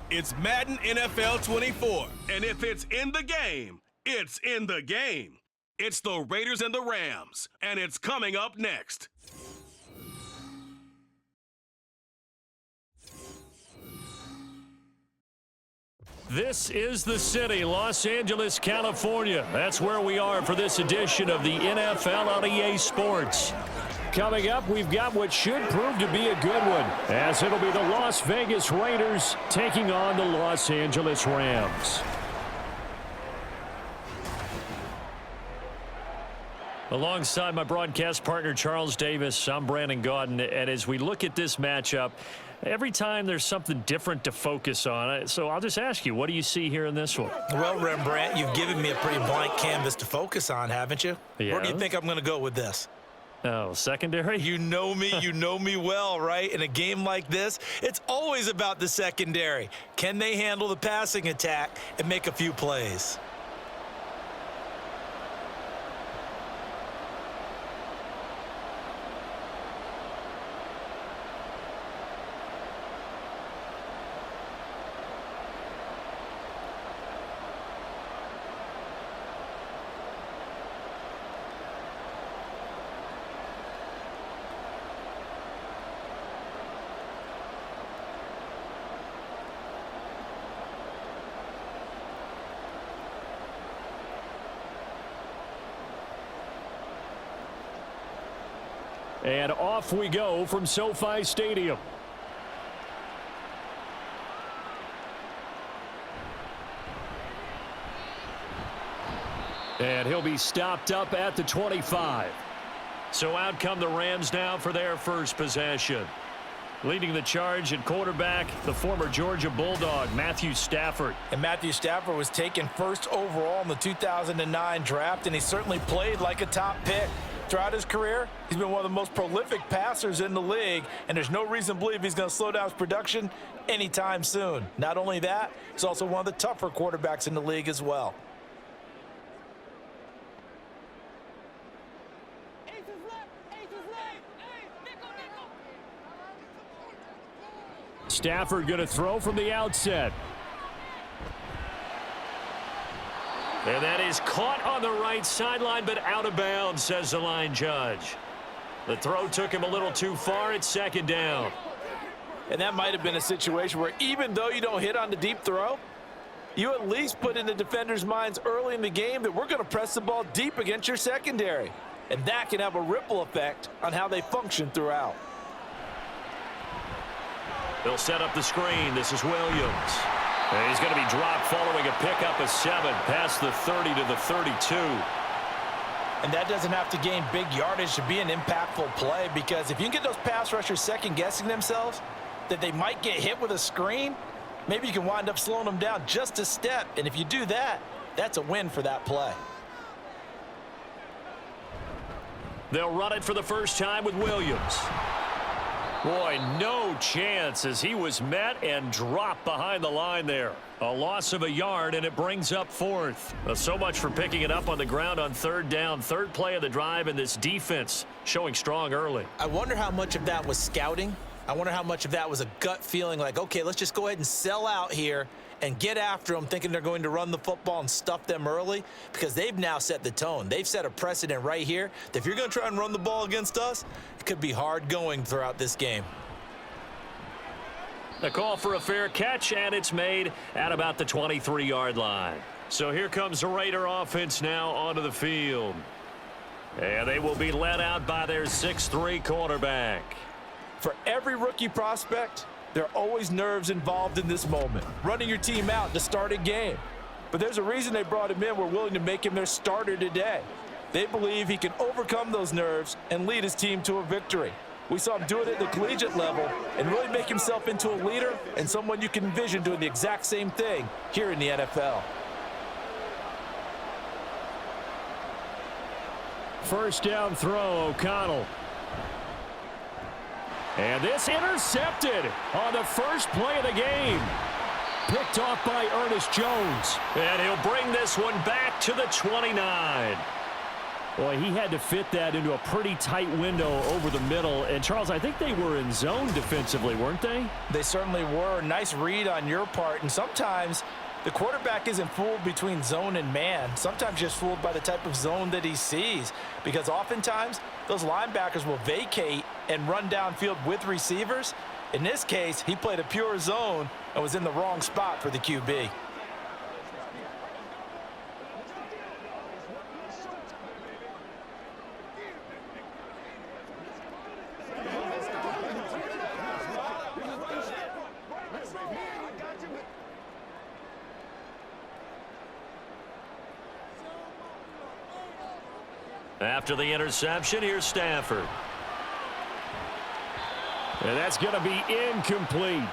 It's Madden NFL 24. And if it's in the game, it's in the game. It's the Raiders and the Rams, and it's coming up next. This is the city, Los Angeles, California. That's where we are for this edition of the NFL on EA Sports. Coming up, we've got what should prove to be a good one, as it'll be the Las Vegas Raiders taking on the Los Angeles Rams. Alongside my broadcast partner, Charles Davis, I'm Brandon Gaudin, and as we look at this matchup, every time there's something different to focus on. So I'll just ask you, what do you see here in this one? Well, Rembrandt, you've given me a pretty blank canvas to focus on, haven't you? Yeah. Where do you think I'm going to go with this? Oh, secondary? You know me well, right? In a game like this, it's always about the secondary. Can they handle the passing attack and make a few plays? And off we go from SoFi Stadium. And he'll be stopped up at the 25. So out come the Rams now for their first possession. Leading the charge at quarterback, the former Georgia Bulldog, Matthew Stafford. And Matthew Stafford was taken first overall in the 2009 draft, and he certainly played like a top pick. Throughout his career, he's been one of the most prolific passers in the league, and there's no reason to believe he's going to slow down his production anytime soon. Not only that, he's also one of the tougher quarterbacks in the league as well. Stafford going to throw from the outset. And that is caught on the right sideline, but out of bounds, says the line judge. The throw took him a little too far. It's second down. And that might have been a situation where even though you don't hit on the deep throw, you at least put in the defenders' minds early in the game that we're going to press the ball deep against your secondary. And that can have a ripple effect on how they function throughout. They'll set up the screen. This is Williams. And he's going to be dropped following a pickup of 7 past the 30 to the 32. And that doesn't have to gain big yardage to be an impactful play, because if you can get those pass rushers second-guessing themselves that they might get hit with a screen, maybe you can wind up slowing them down just a step. And if you do that, that's a win for that play. They'll run it for the first time with Williams. Boy, no chance as he was met and dropped behind the line there. A loss of a yard, and it brings up fourth. So much for picking it up on the ground on third down. Third play of the drive, and this defense showing strong early. I wonder how much of that was scouting. I wonder how much of that was a gut feeling like, okay, let's just go ahead and sell out here and get after them, thinking they're going to run the football and stuff them early, because they've now set the tone. They've set a precedent right here that if you're going to try and run the ball against us, it could be hard going throughout this game. The call for a fair catch, and it's made at about the 23-yard line. So here comes the Raider offense now onto the field. And they will be led out by their 6'3" quarterback. For every rookie prospect, there are always nerves involved in this moment, running your team out to start a game. But there's a reason they brought him in. We're willing to make him their starter today. They believe he can overcome those nerves and lead his team to a victory. We saw him do it at the collegiate level and really make himself into a leader and someone you can envision doing the exact same thing here in the NFL. First down throw, O'Connell. And this intercepted on the first play of the game. Picked off by Ernest Jones. And he'll bring this one back to the 29. Boy, he had to fit that into a pretty tight window over the middle. And, Charles, I think they were in zone defensively, weren't they? They certainly were. Nice read on your part. And sometimes the quarterback isn't fooled between zone and man. Sometimes just fooled by the type of zone that he sees. Because oftentimes, those linebackers will vacate and run downfield with receivers. In this case, he played a pure zone and was in the wrong spot for the QB. After the interception, here's Stafford. And that's going to be incomplete.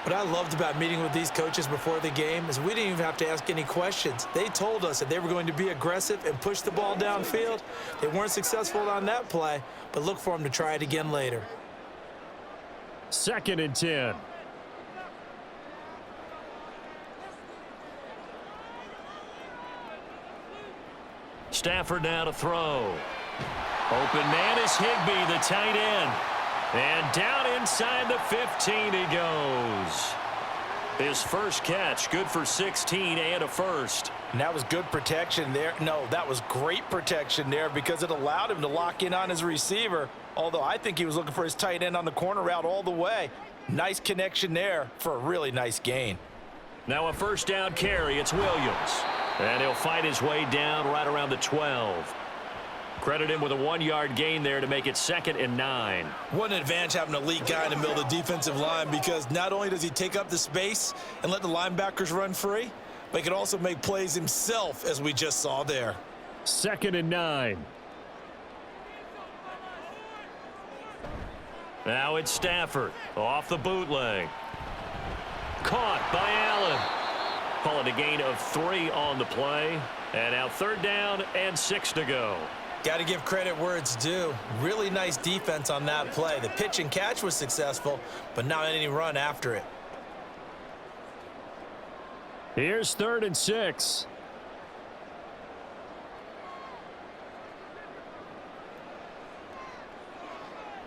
What I loved about meeting with these coaches before the game is we didn't even have to ask any questions. They told us that they were going to be aggressive and push the ball downfield. They weren't successful on that play, but look for them to try it again later. 2nd and 10. Stafford now to throw. Open man is Higbee, the tight end. And down inside the 15 he goes. His first catch, good for 16 and a first. And that was good protection there. No, that was great protection there because it allowed him to lock in on his receiver. Although I think he was looking for his tight end on the corner route all the way. Nice connection there for a really nice gain. Now a first down carry. It's Williams. And he'll fight his way down right around the 12. Credit him with a 1-yard gain there to make it 2nd and 9. What an advantage having an elite guy in the middle of the defensive line, because not only does he take up the space and let the linebackers run free, but he can also make plays himself, as we just saw there. 2nd and 9. Now it's Stafford off the bootleg. Caught by Allen. Call it a gain of 3 on the play. And now 3rd down and 6 to go. Got to give credit where it's due. Really nice defense on that play. The pitch and catch was successful, but not any run after it. Here's 3rd and 6.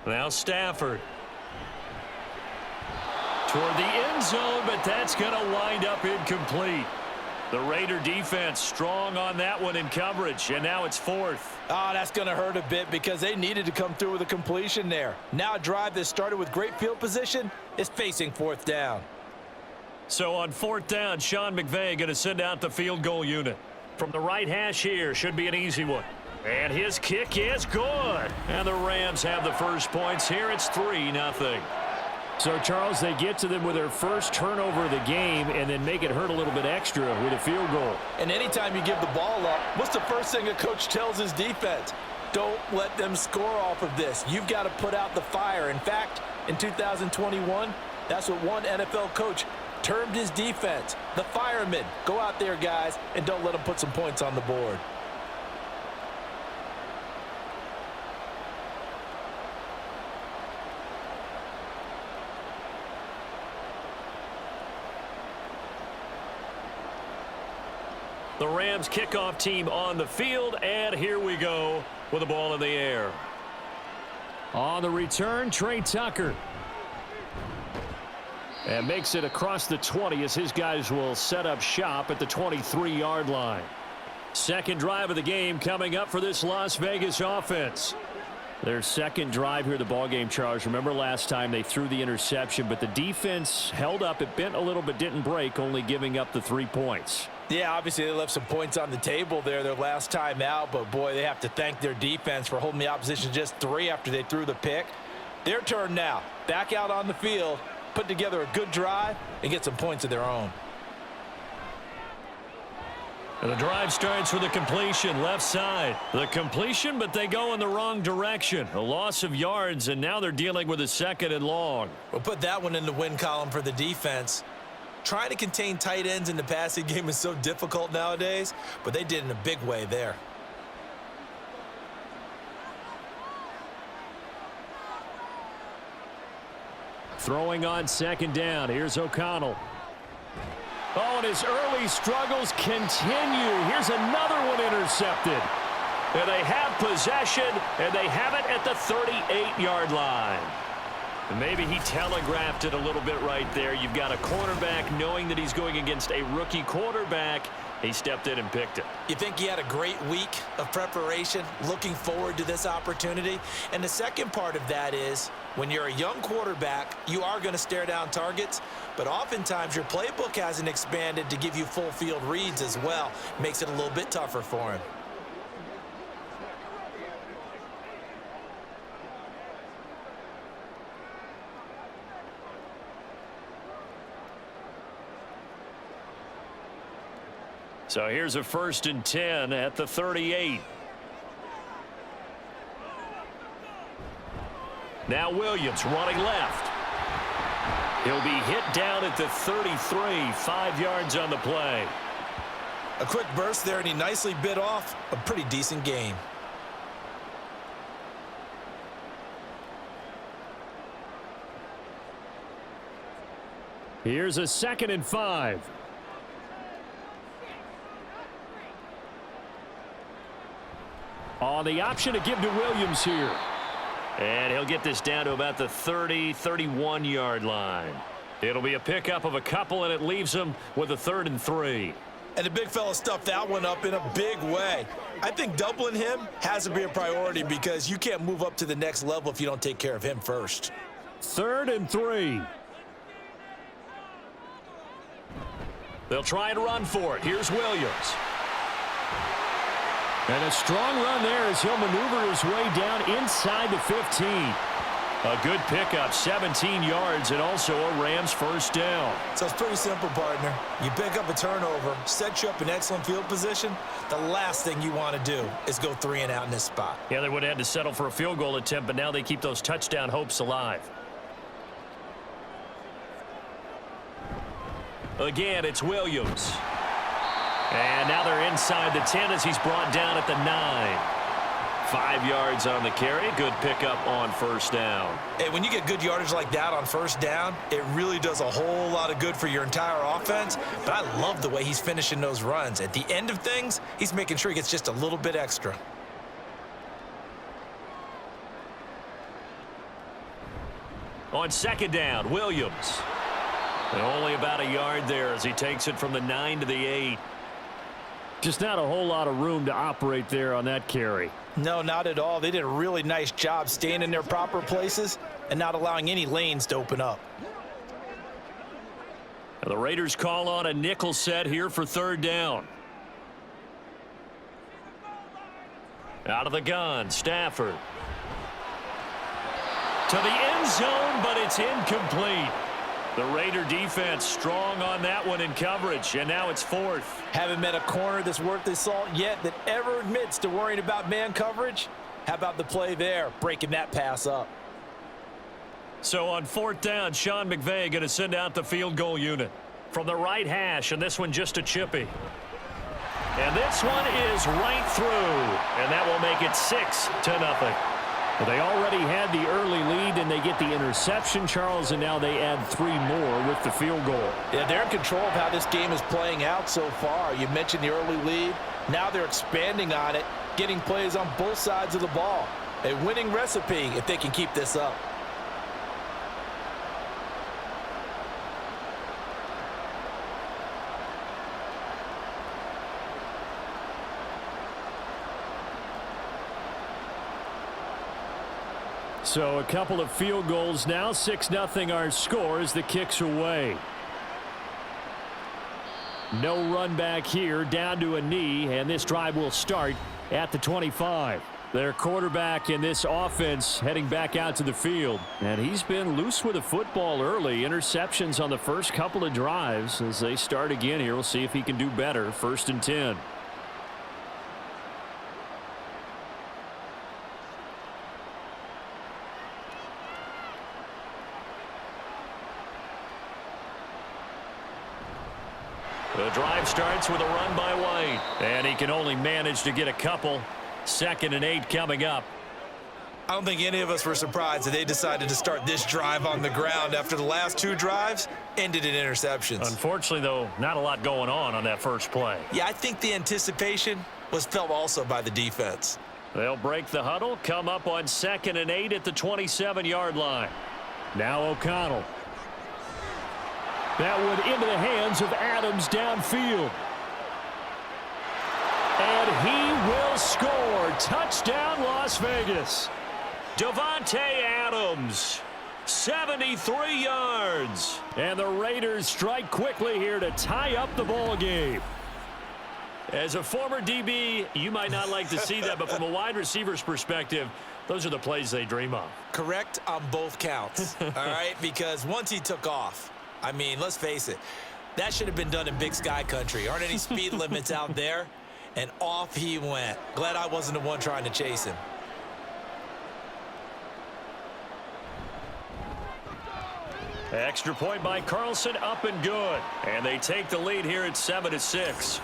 Now Stafford. Toward the end zone, but that's going to wind up incomplete. The Raider defense strong on that one in coverage, and now it's 4th. Oh, that's going to hurt a bit because they needed to come through with a completion there. Now a drive that started with great field position is facing 4th down. So on 4th down, Sean McVay going to send out the field goal unit. From the right hash here, should be an easy one. And his kick is good. And the Rams have the first points here. It's 3-0. So, Charles, they get to them with their first turnover of the game and then make it hurt a little bit extra with a field goal. And anytime you give the ball up, what's the first thing a coach tells his defense? Don't let them score off of this. You've got to put out the fire. In fact, in 2021, that's what one NFL coach termed his defense. The firemen. Go out there, guys, and don't let them put some points on the board. The Rams kickoff team on the field, and here we go with the ball in the air. On the return, Trey Tucker. And makes it across the 20 as his guys will set up shop at the 23-yard line. Second drive of the game coming up for this Las Vegas offense. Their second drive here of the ballgame, Charles. Remember last time they threw the interception, but the defense held up. It bent a little but didn't break, only giving up the 3 points. Yeah, obviously they left some points on the table there their last time out, but boy, they have to thank their defense for holding the opposition just 3 after they threw the pick. Their turn now. Back out on the field, put together a good drive, and get some points of their own. And the drive starts with a completion left side. The completion, but they go in the wrong direction. A loss of yards, and now they're dealing with a 2nd and long. We'll put that one in the win column for the defense. Trying to contain tight ends in the passing game is so difficult nowadays, but they did in a big way there. Throwing on 2nd down. Here's O'Connell. Oh, and his early struggles continue. Here's another one intercepted. And they have possession, and they have it at the 38-yard line. And maybe he telegraphed it a little bit right there. You've got a cornerback knowing that he's going against a rookie quarterback. He stepped in and picked it. You think he had a great week of preparation, looking forward to this opportunity? And the second part of that is, when you're a young quarterback, you are going to stare down targets, but oftentimes your playbook hasn't expanded to give you full field reads as well. Makes it a little bit tougher for him. So here's a 1st and 10 at the 38. Now Williams running left. He'll be hit down at the 33, 5 yards on the play. A quick burst there, and he nicely bit off a pretty decent gain. Here's a 2nd and 5. On the option to give to Williams here. And he'll get this down to about the 30, 31-yard line. It'll be a pickup of a couple, and it leaves him with a 3rd and 3. And the big fella stuffed that one up in a big way. I think doubling him has to be a priority because you can't move up to the next level if you don't take care of him first. 3rd and 3. They'll try and run for it. Here's Williams. And a strong run there as he'll maneuver his way down inside the 15. A good pickup, 17 yards, and also a Rams 1st down. So it's pretty simple, partner. You pick up a turnover, set you up in excellent field position. The last thing you want to do is go 3 and out in this spot. Yeah, they would have had to settle for a field goal attempt, but now they keep those touchdown hopes alive. Again, it's Williams. And now they're inside the 10 as he's brought down at the 9. 5 yards on the carry. Good pickup on 1st down. Hey, when you get good yardage like that on 1st down, it really does a whole lot of good for your entire offense. But I love the way he's finishing those runs. At the end of things, he's making sure he gets just a little bit extra. On 2nd down, Williams. And only about a yard there as he takes it from the 9 to the 8. Just not a whole lot of room to operate there on that carry. No, not at all. They did a really nice job staying in their proper places and not allowing any lanes to open up. The Raiders call on a nickel set here for 3rd down. Out of the gun, Stafford. To the end zone, but it's incomplete. The Raider defense strong on that one in coverage, and now it's 4th. Haven't met a corner that's worth his salt yet that ever admits to worrying about man coverage. How about the play there, breaking that pass up? So on 4th down, Sean McVay going to send out the field goal unit from the right hash, and this one just a chippy. And this one is right through, and that will make it 6-0. Well, they already had the early lead, and they get the interception, Charles, and now they add 3 more with the field goal. Yeah, they're in control of how this game is playing out so far. You mentioned the early lead. Now they're expanding on it, getting plays on both sides of the ball. A winning recipe if they can keep this up. So a couple of field goals now. 6-0 our score as the kick's away. No run back here, down to a knee, and this drive will start at the 25. Their quarterback in this offense heading back out to the field. And he's been loose with the football early. Interceptions on the first couple of drives. As they start again here, we'll see if he can do better. 1st and 10. The drive starts with a run by White, and he can only manage to get a couple. 2nd and 8 coming up. I don't think any of us were surprised that they decided to start this drive on the ground after the last 2 drives ended in interceptions. Unfortunately, though, not a lot going on that first play. Yeah, I think the anticipation was felt also by the defense. They'll break the huddle, come up on 2nd and 8 at the 27-yard line. Now O'Connell. That one into the hands of Adams downfield. And he will score. Touchdown, Las Vegas. Davante Adams, 73 yards. And the Raiders strike quickly here to tie up the ball game. As a former DB, you might not like to see that, but from a wide receiver's perspective, those are the plays they dream of. Correct on both counts, all right? Because once he took off, I mean, let's face it, that should have been done in Big Sky country. Aren't any speed limits out there? And off he went. Glad I wasn't the one trying to chase him. Extra point by Carlson, up and good. And they take the lead here at 7-6.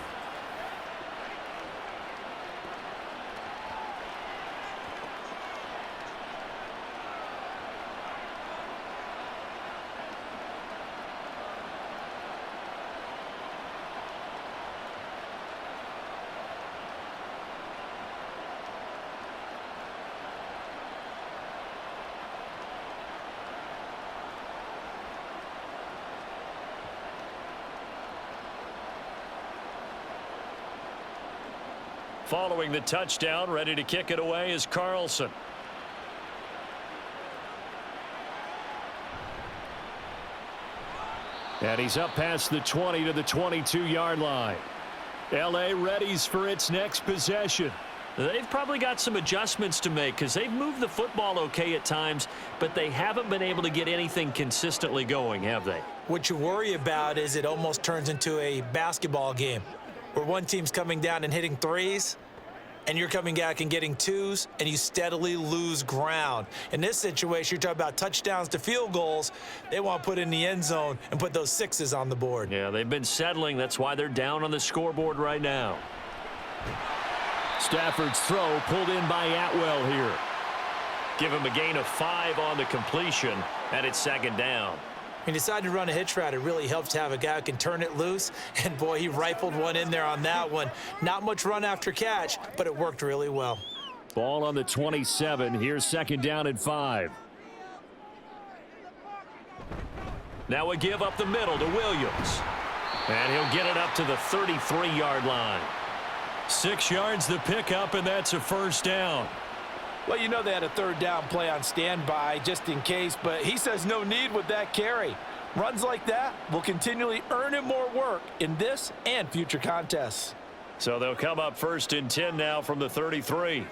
Following the touchdown, ready to kick it away is Carlson. And he's up past the 20 to the 22-yard line. L.A. readies for its next possession. They've probably got some adjustments to make because they've moved the football okay at times, but they haven't been able to get anything consistently going, have they? What you worry about is it almost turns into a basketball game where one team's coming down and hitting threes, and you're coming back and getting twos, and you steadily lose ground. In this situation, you're talking about touchdowns to field goals. They want to put in the end zone and put those sixes on the board. Yeah, they've been settling. That's why they're down on the scoreboard right now. Stafford's throw pulled in by Atwell here. Give him a gain of 5 on the completion, and it's 2nd down. He decided to run a hitch route. It really helps to have a guy who can turn it loose. And, boy, he rifled one in there on that one. Not much run after catch, but it worked really well. Ball on the 27. Here's 2nd down and 5. Now a give up the middle to Williams. And he'll get it up to the 33-yard line. 6 yards the pickup, and that's a 1st down. Well, you know they had a 3rd down play on standby just in case, but he says no need with that carry. Runs like that will continually earn him more work in this and future contests. So they'll come up 1st and 10 now from the 33.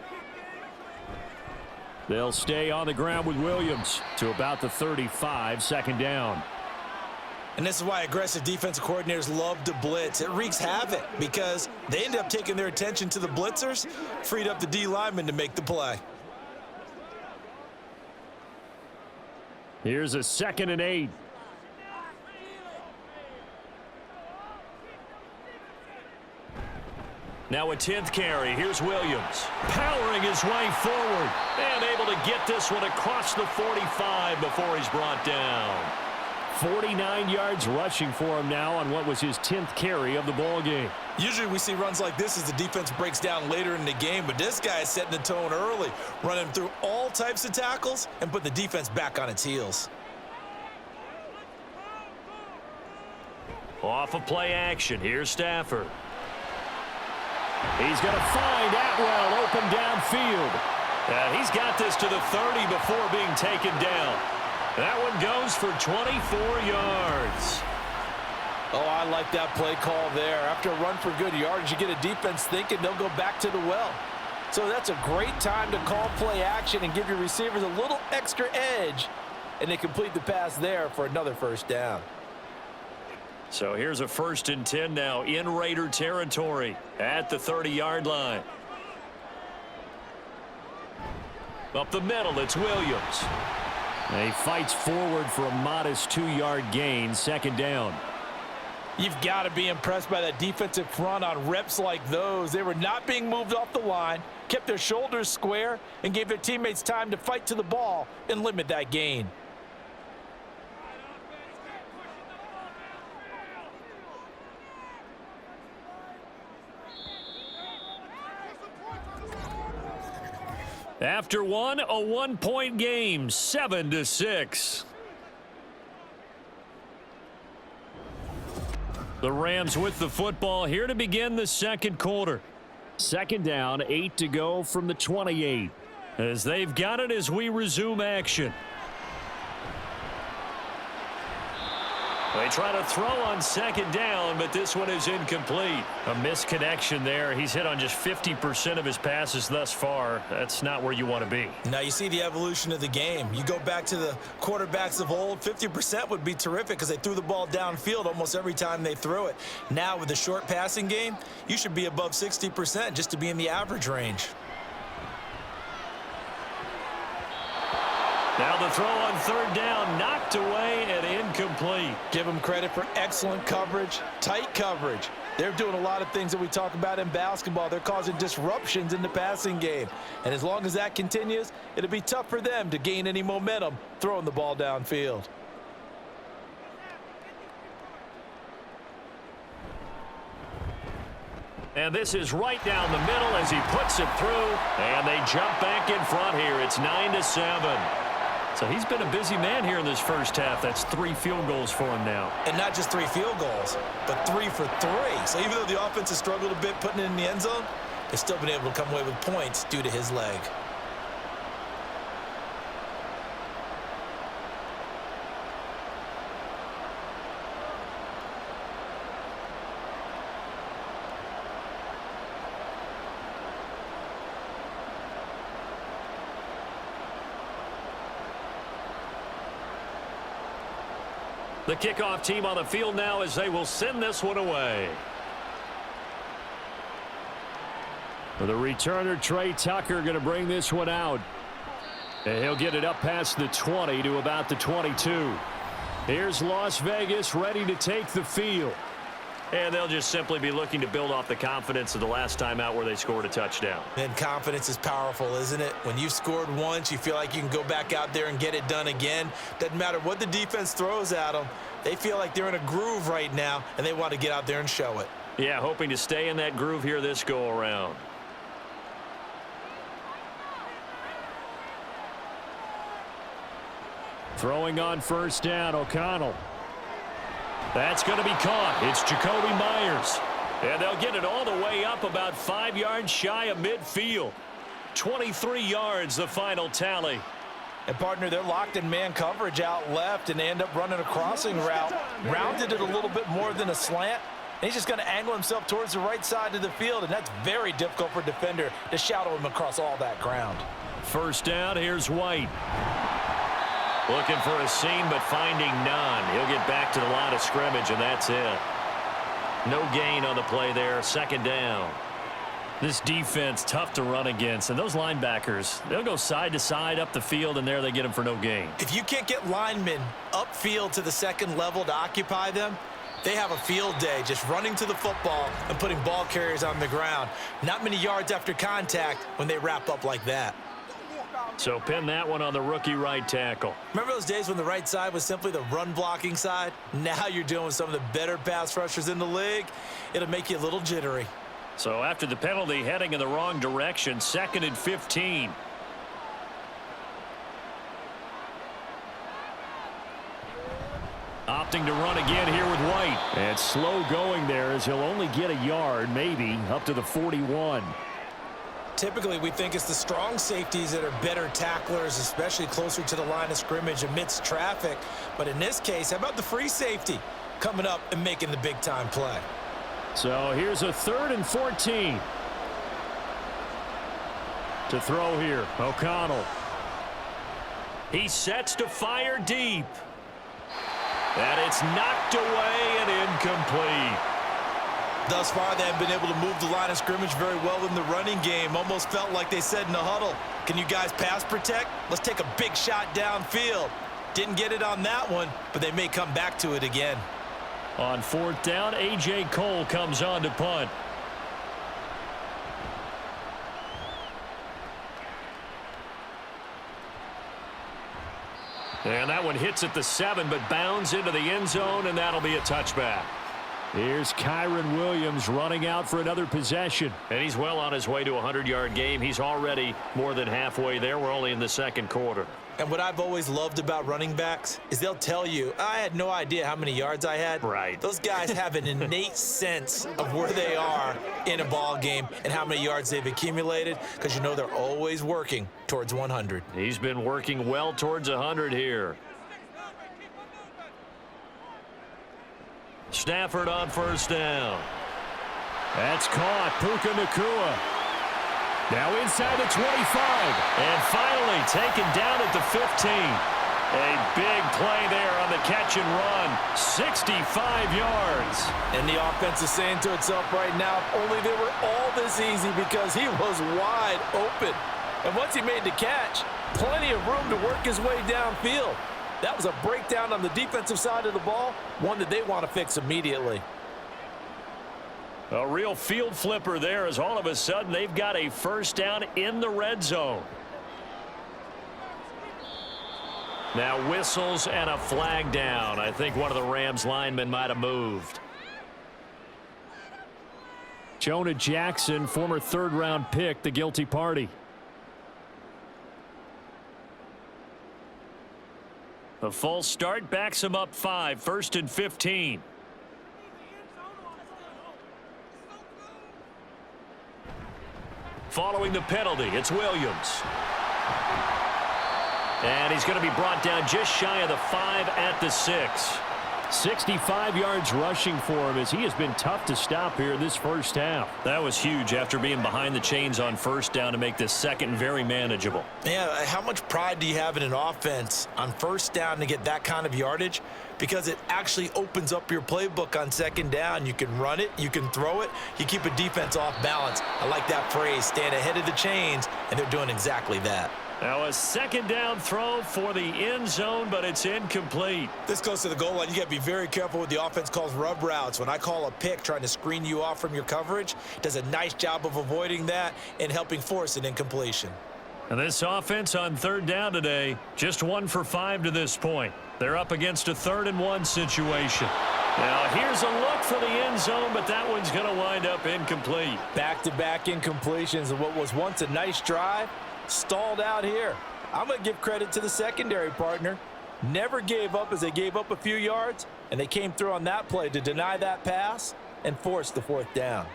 They'll stay on the ground with Williams to about the 35, 2nd down. And this is why aggressive defensive coordinators love to blitz. It wreaks havoc because they end up taking their attention to the blitzers, freed up the D lineman to make the play. Here's a 2nd and 8. Now a 10th carry. Here's Williams. Powering his way forward. And able to get this one across the 45 before he's brought down. 49 yards rushing for him now on what was his 10th carry of the ball game. Usually we see runs like this as the defense breaks down later in the game, but this guy is setting the tone early, running through all types of tackles and put the defense back on its heels. Off of play action. Here's Stafford. He's going to find Atwell open downfield. And he's got this to the 30 before being taken down. That one goes for 24 yards. Oh, I like that play call there. After a run for good yardage, you get a defense thinking they'll go back to the well. So that's a great time to call play action and give your receivers a little extra edge. And they complete the pass there for another 1st down. So here's a 1st and 10 now in Raider territory at the 30-yard line. Up the middle, it's Williams. And he fights forward for a modest 2-yard gain, 2nd down. You've got to be impressed by that defensive front on reps like those. They were not being moved off the line, kept their shoulders square, and gave their teammates time to fight to the ball and limit that gain. After one, a 1-point game, 7-6. The Rams with the football here to begin the second quarter. Second down, 8 to go from the 28. As they've got it as we resume action. They try to throw on second down, but this one is incomplete. A misconnection there. He's hit on just 50% of his passes thus far. That's not where you want to be. Now you see the evolution of the game. You go back to the quarterbacks of old, 50% would be terrific because they threw the ball downfield almost every time they threw it. Now with the short passing game, you should be above 60% just to be in the average range. Now the throw on third down, knocked away and incomplete. Give them credit for excellent coverage, tight coverage. They're doing a lot of things that we talk about in basketball. They're causing disruptions in the passing game. And as long as that continues, it'll be tough for them to gain any momentum throwing the ball downfield. And this is right down the middle as he puts it through. And they jump back in front here. It's 9-7. So he's been a busy man here in this first half. That's 3 field goals for him now. And not just 3 field goals, but 3 for 3. So even though the offense has struggled a bit putting it in the end zone, they've still been able to come away with points due to his leg. The kickoff team on the field now as they will send this one away. For the returner, Trey Tucker going to bring this one out. And he'll get it up past the 20 to about the 22. Here's Las Vegas ready to take the field. And they'll just simply be looking to build off the confidence of the last time out where they scored a touchdown. And confidence is powerful, isn't it? When you've scored once, you feel like you can go back out there and get it done again. Doesn't matter what the defense throws at them. They feel like they're in a groove right now, and they want to get out there and show it. Yeah, hoping to stay in that groove here this go-around. Throwing on first down, O'Connell. That's going to be caught. It's Jacoby Myers. And they'll get it all the way up about 5 yards shy of midfield. 23 yards, the final tally. And, partner, they're locked in man coverage out left, and they end up running a crossing route. Rounded it a little bit more than a slant. And he's just going to angle himself towards the right side of the field, and that's very difficult for a defender to shadow him across all that ground. First down, here's White. Looking for a seam, but finding none. He'll get back to the line of scrimmage, and that's it. No gain on the play there. Second down. This defense, tough to run against. And those linebackers, they'll go side to side up the field, and there they get them for no gain. If you can't get linemen upfield to the second level to occupy them, they have a field day just running to the football and putting ball carriers on the ground. Not many yards after contact when they wrap up like that. So pin that one on the rookie right tackle. Remember those days when the right side was simply the run-blocking side? Now you're dealing with some of the better pass rushers in the league. It'll make you a little jittery. So after the penalty, heading in the wrong direction, 2nd and 15. Opting to run again here with White. And slow going there as he'll only get a yard, maybe, up to the 41. Typically, we think it's the strong safeties that are better tacklers, especially closer to the line of scrimmage amidst traffic. But in this case, how about the free safety coming up and making the big-time play? So here's a 3rd and 14. To throw here, O'Connell. He sets to fire deep. And it's knocked away and incomplete. Thus far, they haven't been able to move the line of scrimmage very well in the running game. Almost felt like they said in the huddle, can you guys pass protect? Let's take a big shot downfield. Didn't get it on that one, but they may come back to it again. On 4th down, A.J. Cole comes on to punt. And that one hits at the 7, but bounds into the end zone, and that'll be a touchback. Here's Kyron Williams running out for another possession. And he's well on his way to a 100-yard game. He's already more than halfway there. We're only in the second quarter. And what I've always loved about running backs is they'll tell you, I had no idea how many yards I had. Right. Those guys have an innate sense of where they are in a ball game and how many yards they've accumulated, because you know they're always working towards 100. He's been working well towards 100 here. Stafford on first down. That's caught. Puka Nacua. Now inside the 25. And finally taken down at the 15. A big play there on the catch and run. 65 yards. And the offense is saying to itself right now, if only they were all this easy, because he was wide open. And once he made the catch, plenty of room to work his way downfield. That was a breakdown on the defensive side of the ball, one that they want to fix immediately. A real field flipper there, as all of a sudden they've got a first down in the red zone. Now whistles and a flag down. I think one of the Rams linemen might have moved. Jonah Jackson, former third-round pick, the guilty party. The false start backs him up 5, 1st and 15. Following the penalty, it's Williams. And he's going to be brought down just shy of the 5 at the 6. 65 yards rushing for him, as he has been tough to stop here in this first half. That was huge after being behind the chains on first down to make this second very manageable. Yeah, how much pride do you have in an offense on first down to get that kind of yardage? Because it actually opens up your playbook on second down. You can run it, you can throw it, you keep a defense off balance. I like that phrase, stand ahead of the chains, and they're doing exactly that. Now a second down throw for the end zone, but it's incomplete. This goes to the goal line. You got to be very careful what the offense calls rub routes. When I call a pick trying to screen you off from your coverage, does a nice job of avoiding that and helping force an incompletion. And this offense on third down today, just 1 for 5 to this point. They're up against a 3rd and 1 situation. Now here's a look for the end zone, but that one's going to wind up incomplete. Back-to-back incompletions of what was once a nice drive. Stalled out here. I'm going to give credit to the secondary partner. Never gave up as they gave up a few yards, and they came through on that play to deny that pass and force the 4th down.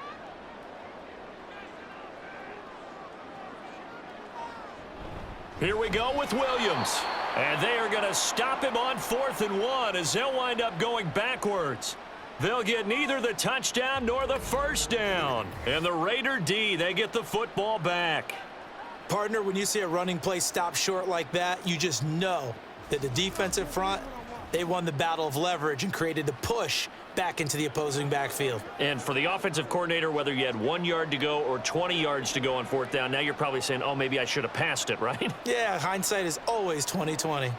Here we go with Williams. And they are going to stop him on 4th and 1 as they'll wind up going backwards. They'll get neither the touchdown nor the first down. And the Raider D, they get the football back. Partner, when you see a running play stop short like that, you just know that the defensive front, they won the battle of leverage and created the push back into the opposing backfield. And for the offensive coordinator, whether you had 1 yard to go or 20 yards to go on 4th down, now you're probably saying, oh, maybe I should have passed it, right? Yeah, hindsight is always 20/20.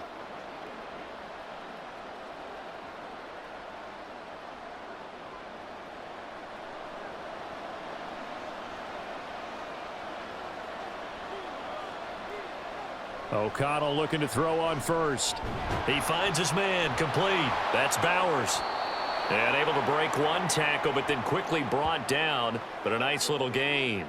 O'Connell looking to throw on first. He finds his man, complete. That's Bowers. And able to break one tackle, but then quickly brought down. But a nice little gain.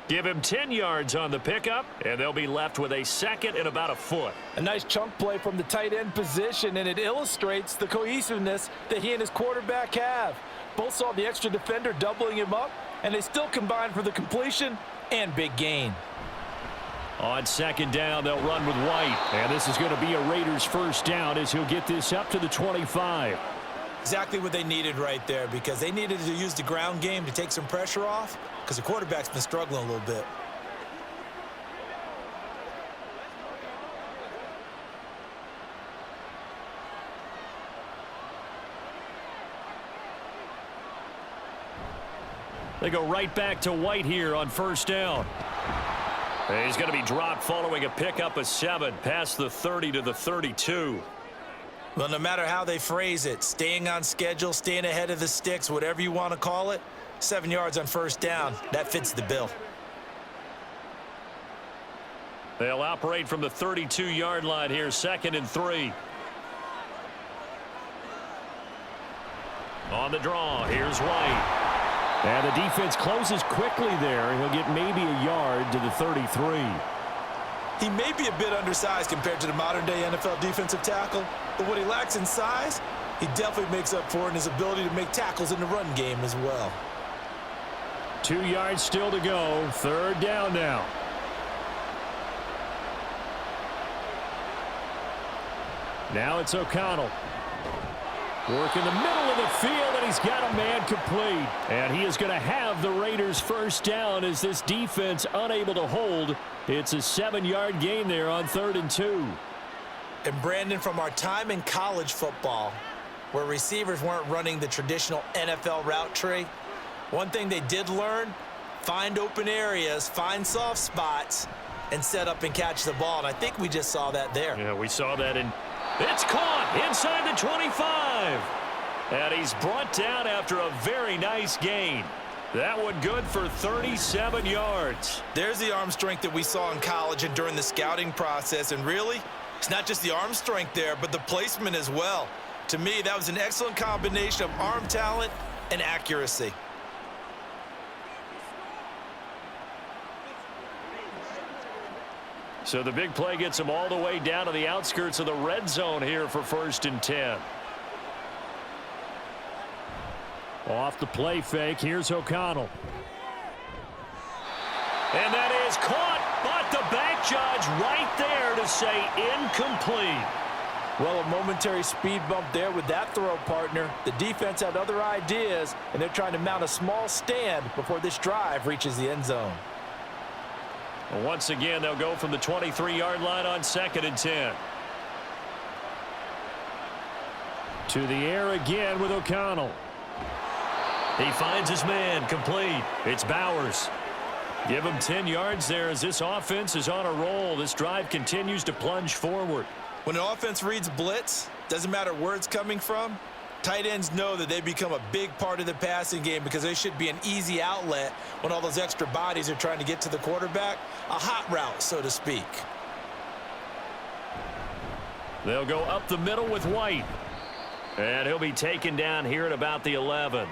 Give him 10 yards on the pickup, and they'll be left with a 2nd and about a foot. A nice chunk play from the tight end position, and it illustrates the cohesiveness that he and his quarterback have. Both saw the extra defender doubling him up, and they still combined for the completion and big gain. On 2nd down, they'll run with White. And this is going to be a Raiders first down as he'll get this up to the 25. Exactly what they needed right there, because they needed to use the ground game to take some pressure off, because the quarterback's been struggling a little bit. They go right back to White here on first down. He's going to be dropped following a pickup of 7 past the 30 to the 32. Well, no matter how they phrase it, staying on schedule, staying ahead of the sticks, whatever you want to call it, 7 yards on first down, that fits the bill. They'll operate from the 32-yard line here, 2nd and 3. On the draw, here's White. And the defense closes quickly there, and he'll get maybe a yard to the 33. He may be a bit undersized compared to the modern-day NFL defensive tackle, but what he lacks in size, he definitely makes up for in his ability to make tackles in the run game as well. 2 yards still to go. Third down now. Now it's O'Connell. Work in the middle of the field, and he's got a man complete. And he is going to have the Raiders first down as this defense unable to hold. It's a 7-yard gain there on 3rd and 2. And Brandon, from our time in college football, where receivers weren't running the traditional NFL route tree, one thing they did learn, find open areas, find soft spots, and set up and catch the ball. And I think we just saw that there. Yeah, we saw that in... It's caught inside the 25. And he's brought down after a very nice gain. That one good for 37 yards. There's the arm strength that we saw in college and during the scouting process. And really, it's not just the arm strength there, but the placement as well. To me, that was an excellent combination of arm talent and accuracy. So the big play gets him all the way down to the outskirts of the red zone here for 1st and 10. Off the play fake, here's O'Connell. And that is caught, but the back judge right there to say incomplete. Well, a momentary speed bump there with that throw, partner. The defense had other ideas, and they're trying to mount a small stand before this drive reaches the end zone. Once again, they'll go from the 23-yard line on 2nd and 10. To the air again with O'Connell. He finds his man, complete. It's Bowers. Give him 10 yards there as this offense is on a roll. This drive continues to plunge forward. When an offense reads blitz, doesn't matter where it's coming from, tight ends know that they become a big part of the passing game because they should be an easy outlet when all those extra bodies are trying to get to the quarterback. A hot route, so to speak. They'll go up the middle with White. And he'll be taken down here at about the 11.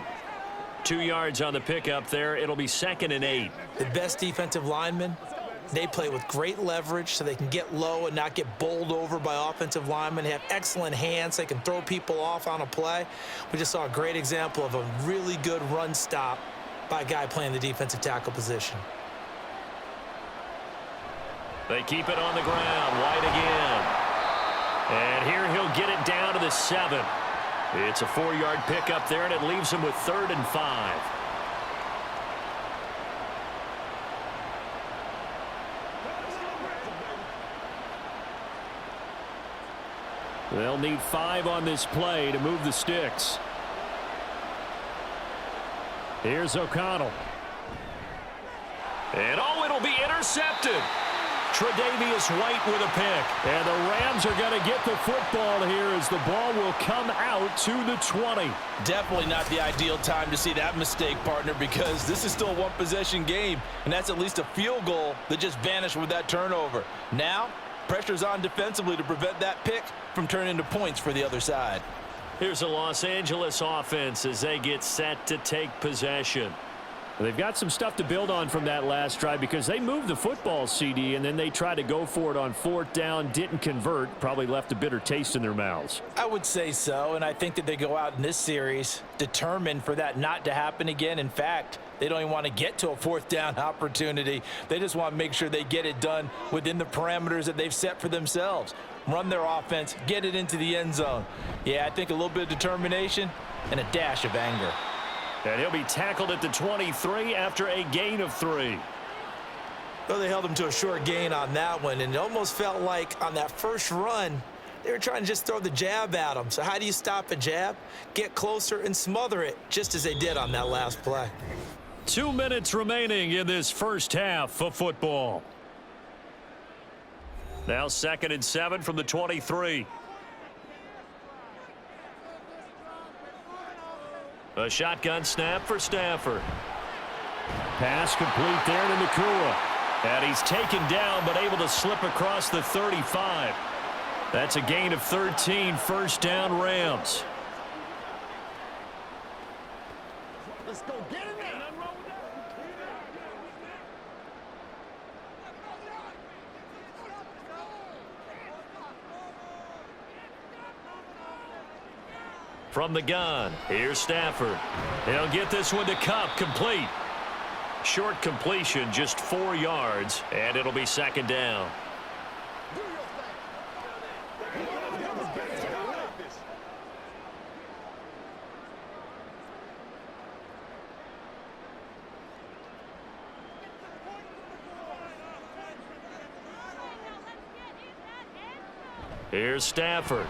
2 yards on the pickup there. It'll be 2nd and 8. The best defensive linemen, they play with great leverage so they can get low and not get bowled over by offensive linemen. They have excellent hands. They can throw people off on a play. We just saw a great example of a really good run stop by a guy playing the defensive tackle position. They keep it on the ground. White again. And here he'll get it down to the 7. It's a 4-yard pickup there, and it leaves him with 3rd and 5. They'll need 5 on this play to move the sticks. Here's O'Connell. And oh, it'll be intercepted. Tre'Davious White with a pick. And the Rams are going to get the football here as the ball will come out to the 20. Definitely not the ideal time to see that mistake, partner, because this is still a one-possession game, and that's at least a field goal that just vanished with that turnover. Now, pressure's on defensively to prevent that pick from turning into points for the other side. Here's a Los Angeles offense as they get set to take possession. They've got some stuff to build on from that last drive because they moved the football, CD, and then they tried to go for it on 4th down, didn't convert, probably left a bitter taste in their mouths. I would say so, and I think that they go out in this series determined for that not to happen again. In fact, they don't even want to get to a 4th down opportunity. They just want to make sure they get it done within the parameters that they've set for themselves. Run their offense, get it into the end zone. Yeah, I think a little bit of determination and a dash of anger. And he'll be tackled at the 23 after a gain of 3. Well, they held him to a short gain on that one, and it almost felt like on that first run, they were trying to just throw the jab at him. So how do you stop a jab? Get closer and smother it, just as they did on that last play. 2 minutes remaining in this first half of football. Now 2nd and 7 from the 23. A shotgun snap for Stafford. Pass complete there to Nakua. And he's taken down but able to slip across the 35. That's a gain of 13, 1st down Rams. Let's go. Get in there. Nothing wrong with that. From the gun, here's Stafford. He'll get this one to Cup, complete. Short completion, just 4 yards, and it'll be second down. Here's Stafford.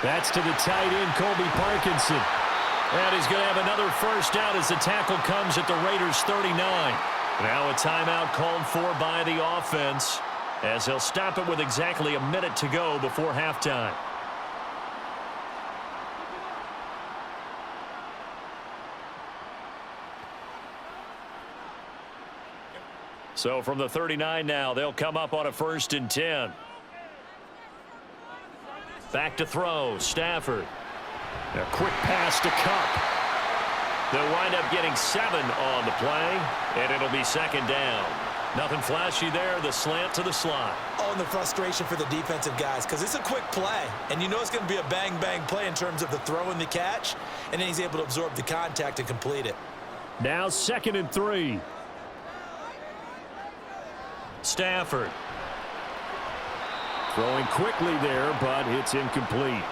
That's to the tight end, Colby Parkinson. And he's going to have another first down as the tackle comes at the Raiders' 39. Now a timeout called for by the offense as they'll stop it with exactly a minute to go before halftime. So from the 39 now, they'll come up on a 1st and 10. Back to throw, Stafford. A quick pass to Cup. They'll wind up getting 7 on the play, and it'll be second down. Nothing flashy there, the slant to the slot. Oh, and the frustration for the defensive guys, because it's a quick play, and you know it's going to be a bang-bang play in terms of the throw and the catch, and then he's able to absorb the contact and complete it. Now 2nd and 3. Stafford. Throwing quickly there, but it's incomplete.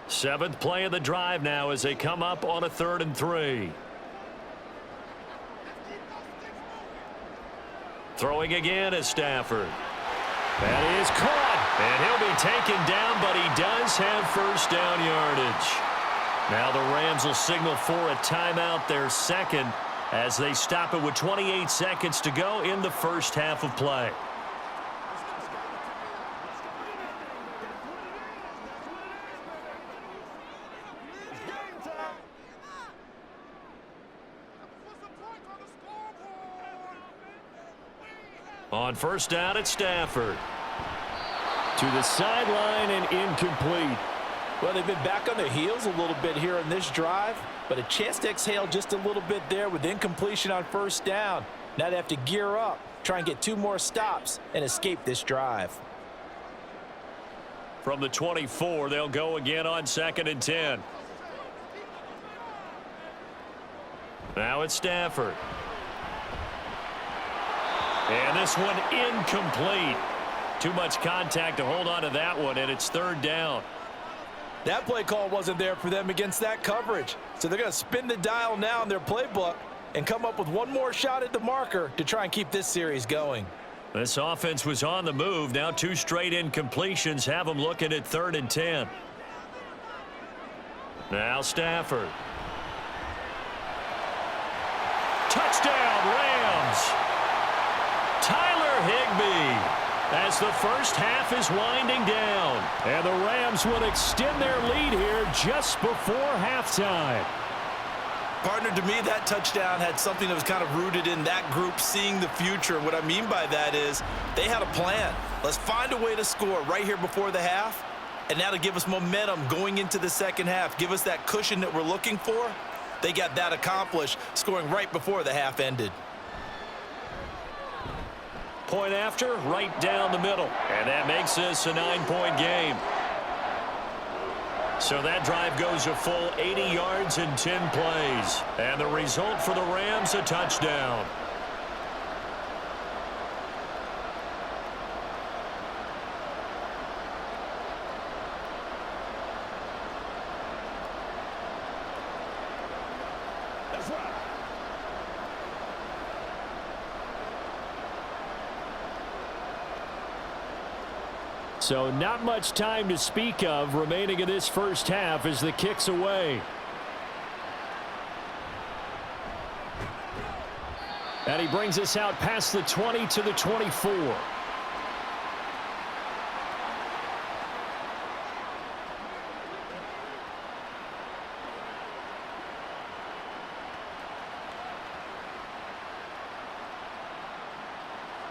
Seventh play of the drive now as they come up on a 3rd and 3. Throwing again is Stafford. That is caught, and he'll be taken down, but he does have first down yardage. Now the Rams will signal for a timeout, their second, as they stop it with 28 seconds to go in the first half of play. On first down, it's Stafford. To the sideline and incomplete. Well, they've been back on their heels a little bit here in this drive, but a chance to exhale just a little bit there with incompletion on first down. Now they have to gear up, try and get 2 more stops, and escape this drive. From the 24, they'll go again on 2nd and 10. Now it's Stafford. And this one incomplete. Too much contact to hold on to that one, and it's 3rd down. That play call wasn't there for them against that coverage. So they're going to spin the dial now in their playbook and come up with 1 more shot at the marker to try and keep this series going. This offense was on the move. Now 2 straight incompletions have them looking at 3rd and 10. Now Stafford. Touchdown, Rams! Tyler Higbee, as the first half is winding down. And the Rams will extend their lead here just before halftime. Partner, to me, that touchdown had something that was kind of rooted in that group seeing the future. What I mean by that is they had a plan. Let's find a way to score right here before the half, and now to give us momentum going into the second half, give us that cushion that we're looking for. They got that accomplished, scoring right before the half ended. Point after, right down the middle. And that makes this a 9-point game. So that drive goes a full 80 yards in 10 plays. And the result for the Rams, a touchdown. That's right. So not much time to speak of remaining in this first half as the kick's away. And he brings us out past the 20 to the 24.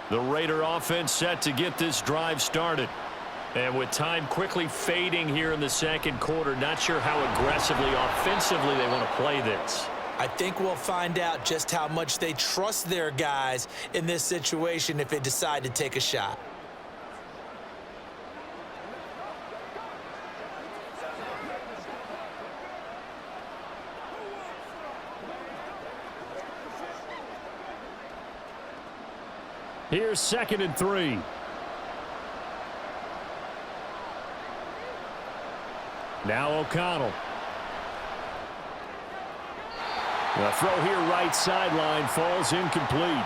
The Raider offense set to get this drive started. And with time quickly fading here in the second quarter, not sure how aggressively, offensively they want to play this. I think we'll find out just how much they trust their guys in this situation if they decide to take a shot. Here's 2nd and 3. Now O'Connell. The throw here right sideline falls incomplete.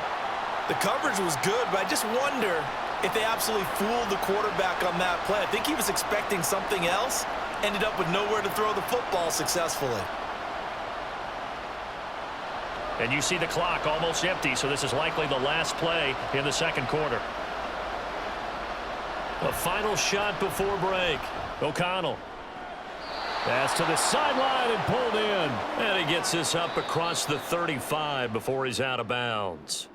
The coverage was good, but I just wonder if they absolutely fooled the quarterback on that play. I think he was expecting something else, ended up with nowhere to throw the football successfully. And you see the clock almost empty, so this is likely the last play in the second quarter. A final shot before break. O'Connell. Pass to the sideline and pulled in. And he gets this up across the 35 before he's out of bounds.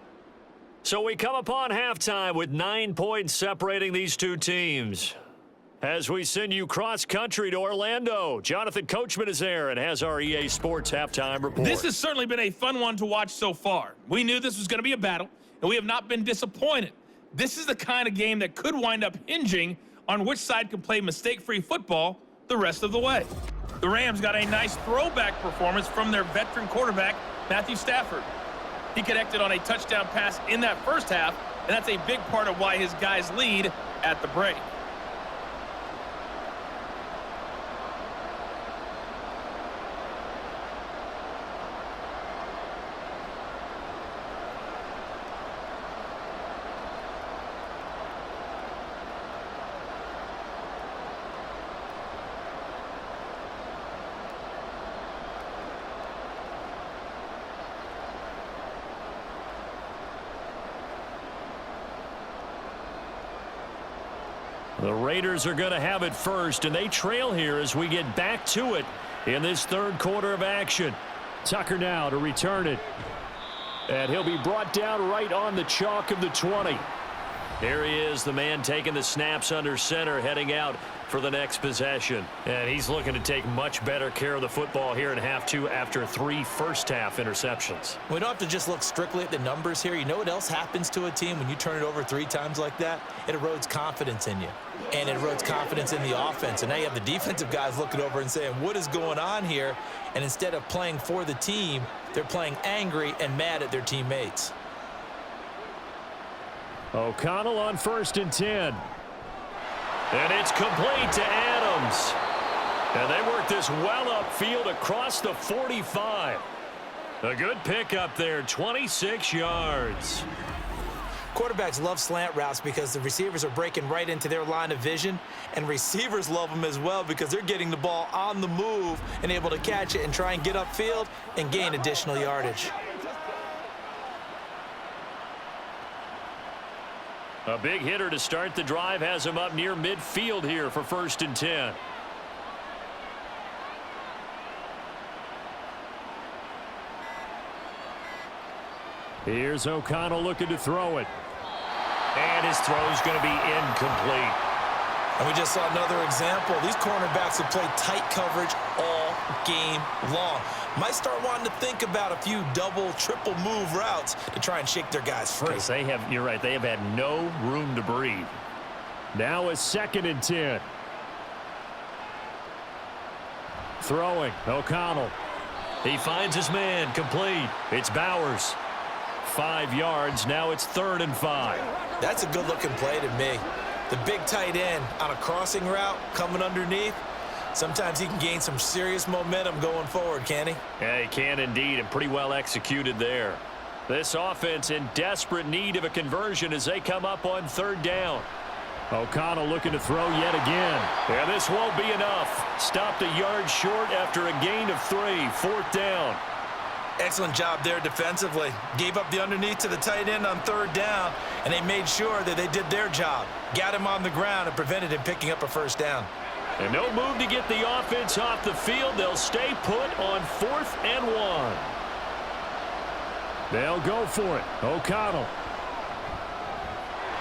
So we come upon halftime with 9 points separating these two teams. As we send you cross-country to Orlando, Jonathan Coachman is there and has our EA Sports halftime report. This has certainly been a fun one to watch so far. We knew this was going to be a battle, and we have not been disappointed. This is the kind of game that could wind up hinging on which side can play mistake-free football the rest of the way. The Rams got a nice throwback performance from their veteran quarterback, Matthew Stafford. He connected on a touchdown pass in that first half, and that's a big part of why his guys lead at the break. The Raiders are going to have it first, and they trail here as we get back to it in this third quarter of action. Tucker now to return it. And he'll be brought down right on the chalk of the 20. Here he is, the man taking the snaps under center, heading out for the next possession. And he's looking to take much better care of the football here in half two after 3 first-half interceptions. We don't have to just look strictly at the numbers here. You know what else happens to a team when you turn it over 3 times like that? It erodes confidence in you. And it erodes confidence in the offense. And now you have the defensive guys looking over and saying, what is going on here? And instead of playing for the team, they're playing angry and mad at their teammates. O'Connell on 1st and 10. And it's complete to Adams. And they work this well upfield across the 45. A good pickup there, 26 yards. Quarterbacks love slant routes because the receivers are breaking right into their line of vision, and receivers love them as well because they're getting the ball on the move and able to catch it and try and get upfield and gain additional yardage. A big hitter to start the drive has him up near midfield here for 1st and 10. Here's O'Connell looking to throw it. And his throw's going to be incomplete. And we just saw another example. These cornerbacks have played tight coverage all game long. Might start wanting to think about a few double, triple move routes to try and shake their guys free. Because they have, you're right, they have had no room to breathe. Now a 2nd and 10. Throwing, O'Connell. He finds his man, complete. It's Bowers. 5 yards, now it's 3rd and 5. That's a good-looking play to me. The big tight end on a crossing route coming underneath. Sometimes he can gain some serious momentum going forward, can he? Yeah, he can indeed, and pretty well executed there. This offense in desperate need of a conversion as they come up on 3rd down. O'Connell looking to throw yet again. Yeah, this won't be enough. Stopped a yard short after a gain of 3, 4th down. Excellent job there defensively. Gave up the underneath to the tight end on 3rd down, and they made sure that they did their job. Got him on the ground and prevented him picking up a 1st down. And no move to get the offense off the field. They'll stay put on 4th and 1. They'll go for it. O'Connell.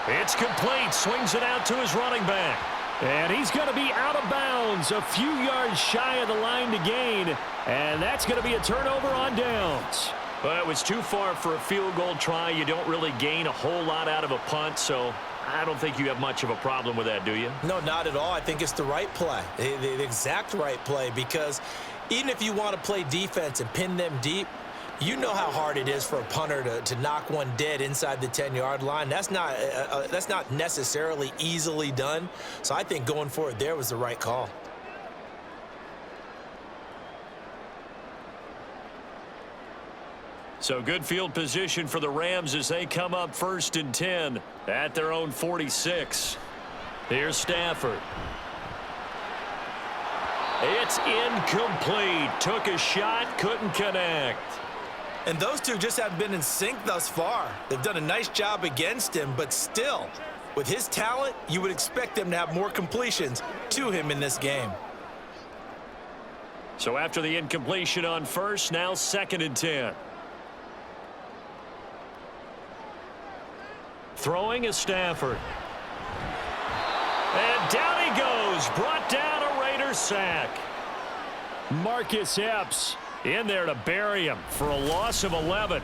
It's complete. Swings it out to his running back. And he's going to be out of bounds, a few yards shy of the line to gain. And that's going to be a turnover on downs. Well, it was too far for a field goal try. You don't really gain a whole lot out of a punt, so I don't think you have much of a problem with that, do you? No, not at all. I think it's the right play, the exact right play, because even if you want to play defense and pin them deep, you know how hard it is for a punter to knock one dead inside the 10-yard line. That's not necessarily easily done. So I think going for it there was the right call. So good field position for the Rams as they come up 1st and 10 at their own 46. Here's Stafford. It's incomplete. Took a shot, couldn't connect. And those two just haven't been in sync thus far. They've done a nice job against him, but still, with his talent, you would expect them to have more completions to him in this game. So after the incompletion on 1st, now 2nd and 10. Throwing is Stafford. And down he goes. Brought down a Raiders sack. Marcus Epps in there to bury him for a loss of 11.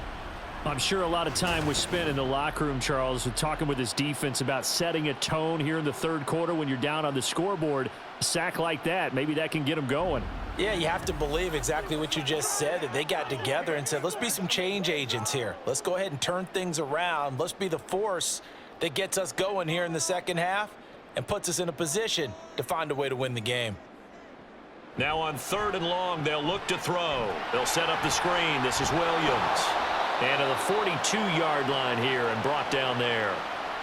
I'm sure a lot of time was spent in the locker room, Charles, with talking with his defense about setting a tone here in the 3rd quarter when you're down on the scoreboard. A sack like that, maybe that can get him going. Yeah, you have to believe exactly what you just said, that they got together and said, let's be some change agents here. Let's go ahead and turn things around. Let's be the force that gets us going here in the 2nd half and puts us in a position to find a way to win the game. Now on 3rd and long, they'll look to throw. They'll set up the screen. This is Williams. And to the 42-yard line here and brought down there.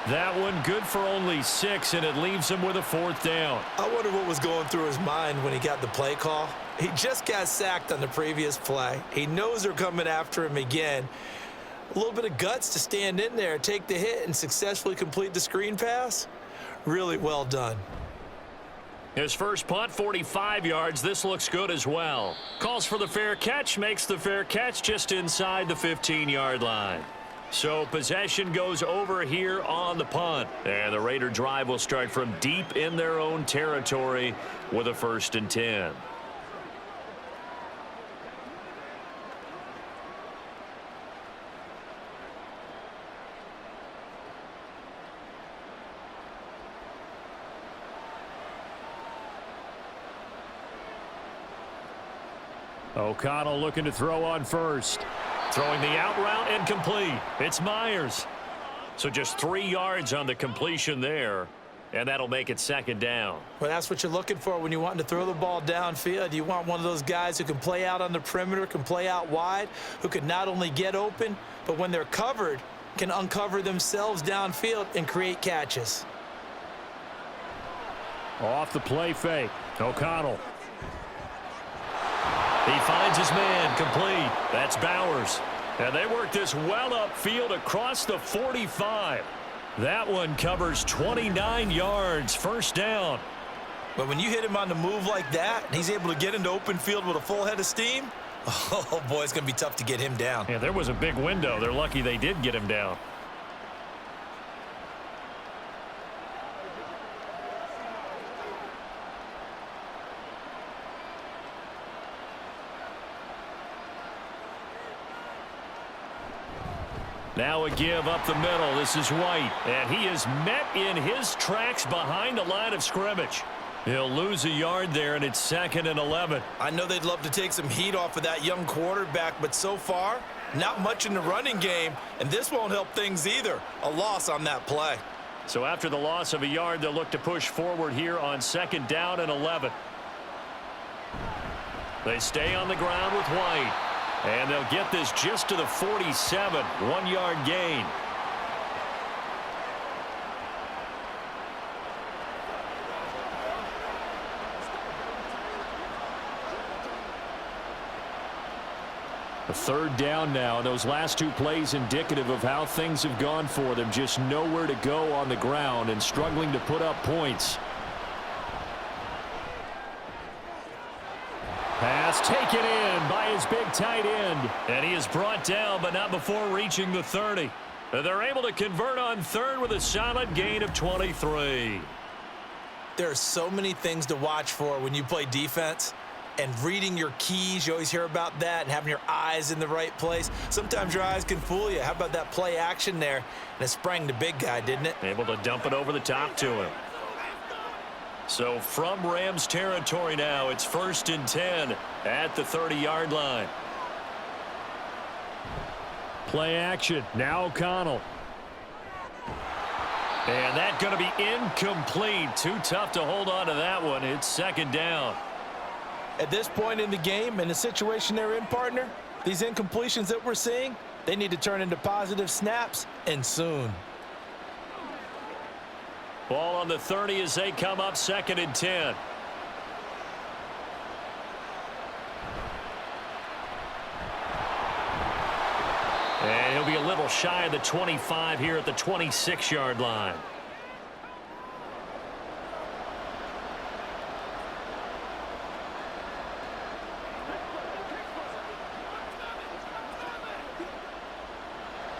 That one good for only 6, and it leaves him with a 4th down. I wonder what was going through his mind when he got the play call. He just got sacked on the previous play. He knows they're coming after him again. A little bit of guts to stand in there, take the hit, and successfully complete the screen pass. Really well done. His first punt, 45 yards. This looks good as well. Calls for the fair catch, makes the fair catch just inside the 15-yard line. So possession goes over here on the punt. And the Raider drive will start from deep in their own territory with a 1st and 10. O'Connell looking to throw on 1st. Throwing the out route and complete. It's Myers. So just 3 yards on the completion there. And that'll make it 2nd down. Well, that's what you're looking for when you want to throw the ball downfield. You want one of those guys who can play out on the perimeter, can play out wide, who can not only get open, but when they're covered, can uncover themselves downfield and create catches. Off the play fake. O'Connell. He finds his man, complete. That's Bowers. And they work this well upfield across the 45. That one covers 29 yards, 1st down. But when you hit him on the move like that, and he's able to get into open field with a full head of steam, oh boy, it's going to be tough to get him down. Yeah, there was a big window. They're lucky they did get him down. Now a give up the middle. This is White. And he is met in his tracks behind the line of scrimmage. He'll lose a yard there, and it's 2nd and 11. I know they'd love to take some heat off of that young quarterback, but so far, not much in the running game, and this won't help things either. A loss on that play. So after the loss of a yard, they'll look to push forward here on 2nd down and 11. They stay on the ground with White. And they'll get this just to the 47, 1-yard gain. A 3rd down now. Those last 2 plays indicative of how things have gone for them. Just nowhere to go on the ground and struggling to put up points. Pass taken in by his big tight end. And he is brought down, but not before reaching the 30. They're able to convert on third with a solid gain of 23. There are so many things to watch for when you play defense. And reading your keys, you always hear about that, and having your eyes in the right place. Sometimes your eyes can fool you. How about that play action there? And it sprang the big guy, didn't it? Able to dump it over the top to him. So from Rams territory now, it's 1st and 10 at the 30-yard line. Play action. Now O'Connell. And that's going to be incomplete. Too tough to hold on to that one. It's 2nd down. At this point in the game, in the situation they're in, partner, these incompletions that we're seeing, they need to turn into positive snaps, and soon. Ball on the 30 as they come up 2nd and 10. And he'll be a little shy of the 25 here at the 26-yard line.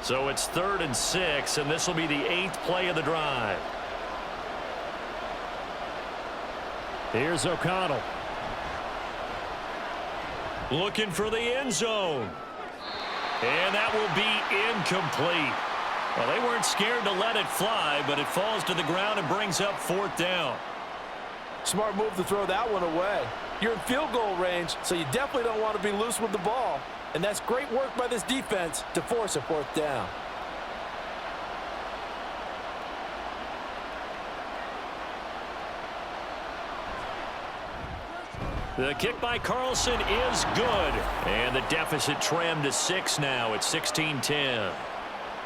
So it's 3rd and 6, and this will be the 8th play of the drive. Here's O'Connell. Looking for the end zone. And that will be incomplete. Well, they weren't scared to let it fly, but it falls to the ground and brings up 4th down. Smart move to throw that one away. You're in field goal range, so you definitely don't want to be loose with the ball. And that's great work by this defense to force a 4th down. The kick by Carlson is good. And the deficit trimmed to 6 now. It's 16-10.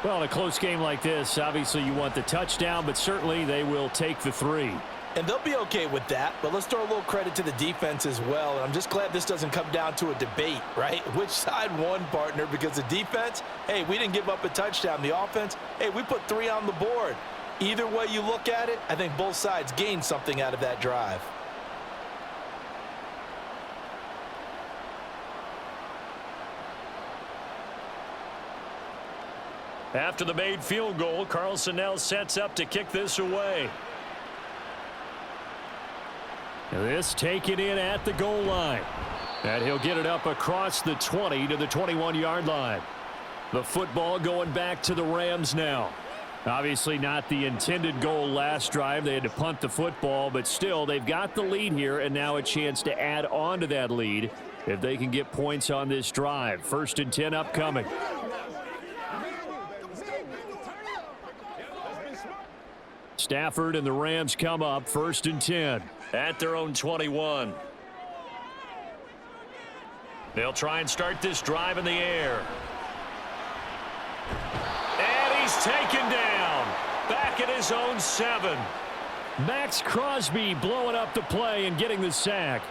Well, in a close game like this, obviously you want the touchdown, but certainly they will take the 3. And they'll be okay with that, but let's throw a little credit to the defense as well. And I'm just glad this doesn't come down to a debate, right? Which side won, partner? Because the defense, hey, we didn't give up a touchdown. The offense, hey, we put 3 on the board. Either way you look at it, I think both sides gained something out of that drive. After the made field goal, Carlson now sets up to kick this away. This taken in at the goal line. And he'll get it up across the 20 to the 21-yard line. The football going back to the Rams now. Obviously not the intended goal last drive. They had to punt the football, but still they've got the lead here, and now a chance to add on to that lead if they can get points on this drive. 1st and 10 upcoming. Stafford and the Rams come up 1st and 10. At their own 21. They'll try and start this drive in the air. And he's taken down. Back at his own 7. Max Crosby blowing up the play and getting the sack.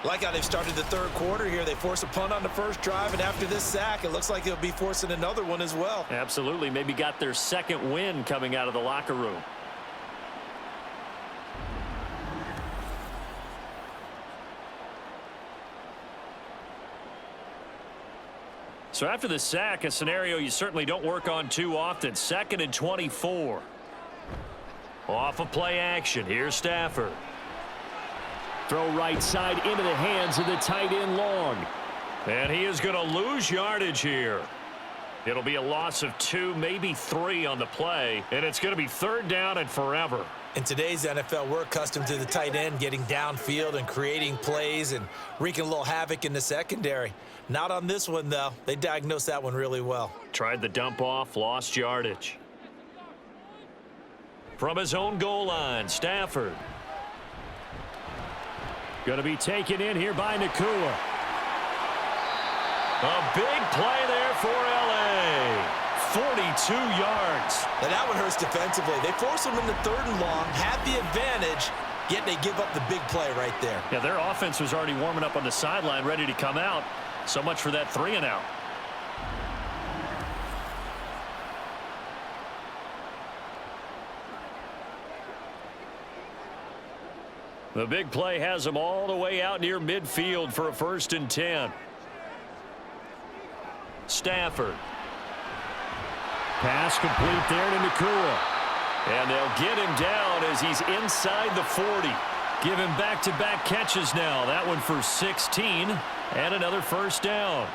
Like how they've started the 3rd quarter here. They force a punt on the first drive, and after this sack, it looks like they'll be forcing another one as well. Absolutely. Maybe got their 2nd win coming out of the locker room. So after the sack, a scenario you certainly don't work on too often. 2nd and 24. Off of play action. Here's Stafford. Throw right side into the hands of the tight end Long. And he is going to lose yardage here. It'll be a loss of 2, maybe 3 on the play. And it's going to be 3rd down and forever. In today's NFL, we're accustomed to the tight end getting downfield and creating plays and wreaking a little havoc in the secondary. Not on this one, though. They diagnosed that one really well. Tried the dump off, lost yardage. From his own goal line, Stafford. Going to be taken in here by Nakua. A big play there for L.A. 42 yards. Now that one hurts defensively. They force them into 3rd and long, had the advantage, yet they give up the big play right there. Yeah, their offense was already warming up on the sideline, ready to come out. So much for that 3 and out. The big play has them all the way out near midfield for a 1st and 10. Stafford. Pass complete there to Nakua. And they'll get him down as he's inside the 40. Give him back-to-back catches now. That one for 16 and another first down.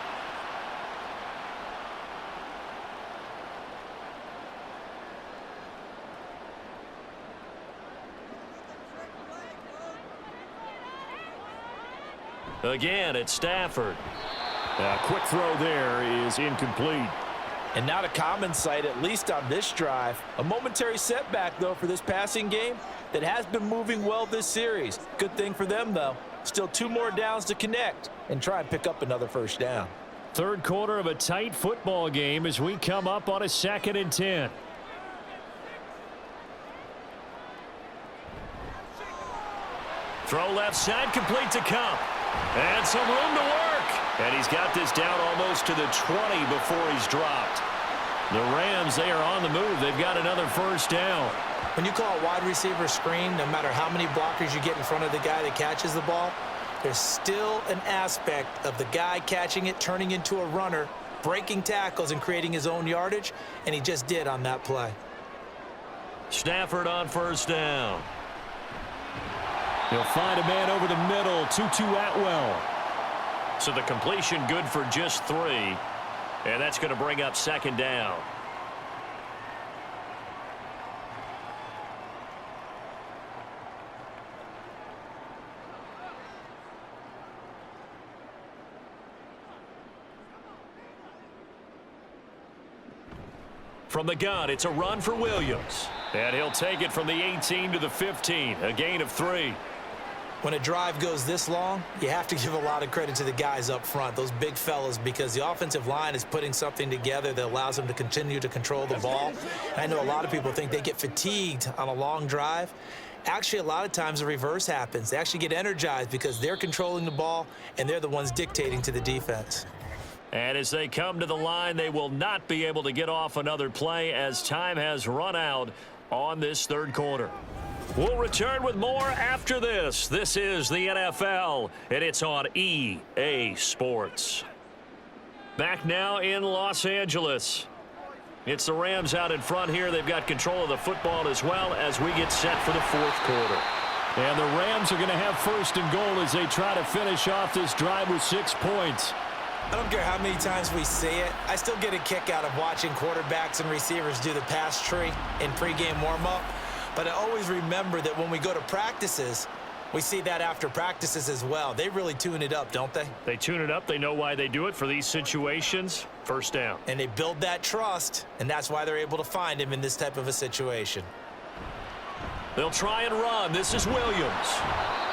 Again, it's Stafford. A quick throw there is incomplete. And not a common sight, at least on this drive. A momentary setback, though, for this passing game that has been moving well this series. Good thing for them, though. Still 2 more downs to connect and try and pick up another first down. Third quarter of a tight football game as we come up on a 2nd and 10. Throw left side, complete to Cup. And some room to work. And he's got this down almost to the 20 before he's dropped. The Rams, they are on the move. They've got another first down. When you call a wide receiver screen, no matter how many blockers you get in front of the guy that catches the ball, there's still an aspect of the guy catching it, turning into a runner, breaking tackles and creating his own yardage, and he just did on that play. Stafford on first down. He'll find a man over the middle, Tutu Atwell. So the completion good for just 3. And that's going to bring up 2nd down. From the gun, it's a run for Williams. And he'll take it from the 18 to the 15, a gain of 3. When a drive goes this long, you have to give a lot of credit to the guys up front, those big fellas, because the offensive line is putting something together that allows them to continue to control the ball. I know a lot of people think they get fatigued on a long drive. Actually, a lot of times the reverse happens. They actually get energized because they're controlling the ball, and they're the ones dictating to the defense. And as they come to the line, they will not be able to get off another play as time has run out on this third quarter. We'll return with more after this. This is the NFL, and it's on EA Sports. Back now in Los Angeles. It's the Rams out in front here. They've got control of the football as well as we get set for the fourth quarter. And the Rams are going to have first and goal as they try to finish off this drive with 6 points. I don't care how many times we see it. I still get a kick out of watching quarterbacks and receivers do the pass tree in pregame warm-up. But I always remember that when we go to practices, we see that after practices as well. They really tune it up, don't they? They tune it up. They know why they do it for these situations. First down. And they build that trust, and that's why they're able to find him in this type of a situation. They'll try and run. This is Williams.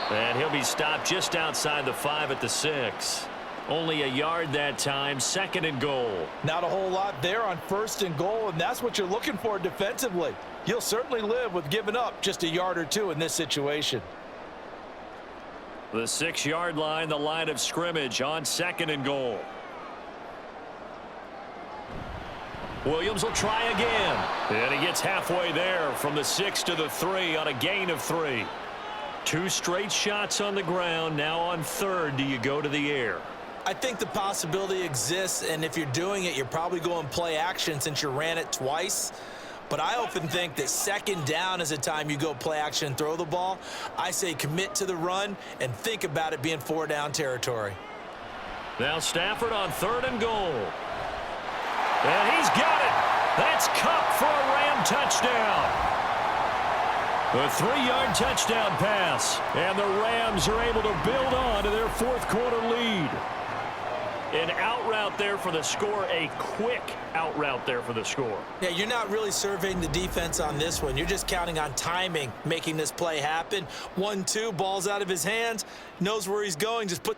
And he'll be stopped just outside the 5 at the 6. Only a yard that time, 2nd and goal. Not a whole lot there on 1st and goal, and that's what you're looking for defensively. You'll certainly live with giving up just a yard or 2 in this situation. The 6-yard line, the line of scrimmage on 2nd and goal. Williams will try again. And he gets halfway there from the 6 to the 3 on a gain of 3. 2 straight shots on the ground. Now on 3rd, do you go to the air? I think the possibility exists, and if you're doing it, you're probably going play action since you ran it twice. But I often think that 2nd down is a time you go play action and throw the ball. I say commit to the run and think about it being 4-down territory. Now Stafford on 3rd and goal. And he's got it. That's Cup for a Ram touchdown. A 3-yard touchdown pass. And the Rams are able to build on to their 4th quarter lead. An out route there for the score, a quick out route there for the score. Yeah, you're not really surveying the defense on this one. You're just counting on timing, making this play happen. 1-2, ball's out of his hands, knows where he's going, just put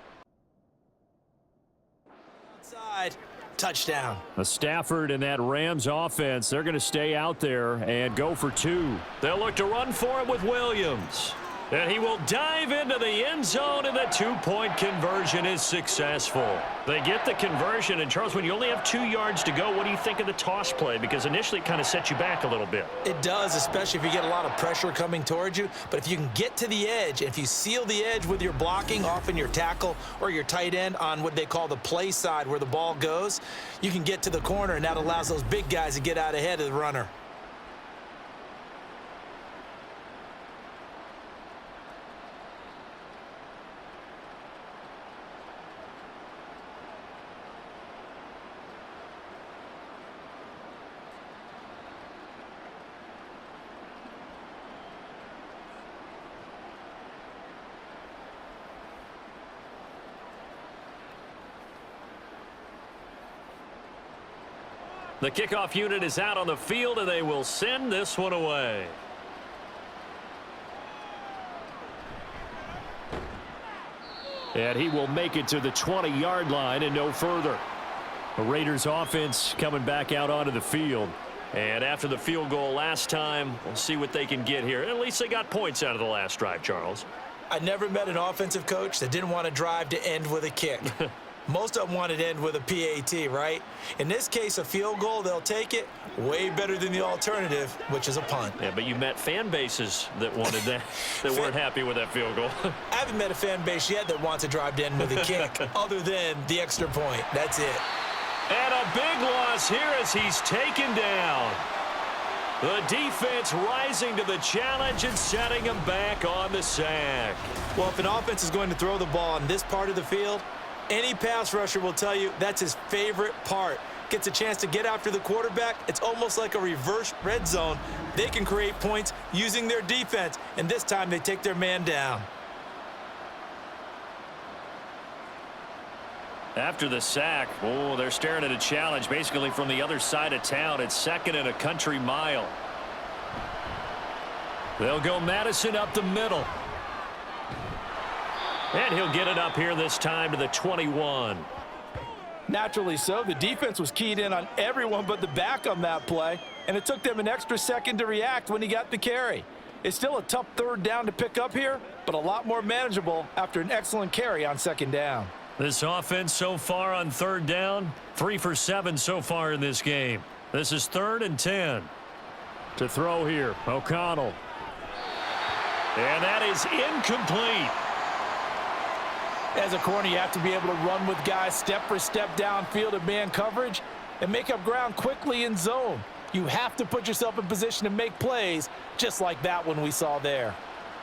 outside, touchdown. Stafford and that Rams offense, they're going to stay out there and go for 2. They'll look to run for it with Williams. And he will dive into the end zone, and the two-point conversion is successful. They get the conversion, and Charles, when you only have 2 yards to go, what do you think of the toss play? Because initially it kind of sets you back a little bit. It does, especially if you get a lot of pressure coming towards you. But if you can get to the edge, if you seal the edge with your blocking, often your tackle or your tight end on what they call the play side where the ball goes, you can get to the corner, and that allows those big guys to get out ahead of the runner. The kickoff unit is out on the field, and they will send this one away. And he will make it to the 20-yard line and no further. The Raiders offense coming back out onto the field. And after the field goal last time, we'll see what they can get here. At least they got points out of the last drive, Charles. I never met an offensive coach that didn't want to drive to end with a kick. Most of them wanted to end with a PAT, right? In this case, a field goal, they'll take it. Way better than the alternative, which is a punt. Yeah, but you met fan bases that wanted that, that weren't happy with that field goal. I haven't met a fan base yet that wants to drive to end with a kick, other than the extra point. That's it. And a big loss here as he's taken down. The defense rising to the challenge and setting him back on the sack. Well, if an offense is going to throw the ball on this part of the field, any pass rusher will tell you that's his favorite part. Gets a chance to get after the quarterback. It's almost like a reverse red zone. They can create points using their defense, and this time they take their man down. After the sack, oh, they're staring at a challenge basically from the other side of town. It's 2nd and a country mile. They'll go Madison up the middle. And he'll get it up here this time to the 21. Naturally so. The defense was keyed in on everyone but the back on that play, and it took them an extra second to react when he got the carry. It's still a tough 3rd down to pick up here, but a lot more manageable after an excellent carry on 2nd down. This offense so far on 3rd down, 3 for 7 so far in this game. This is 3rd and 10. To throw here, O'Connell. And that is incomplete. As a corner, you have to be able to run with guys step for step downfield in man coverage and make up ground quickly in zone. You have to put yourself in position to make plays, just like that one we saw there.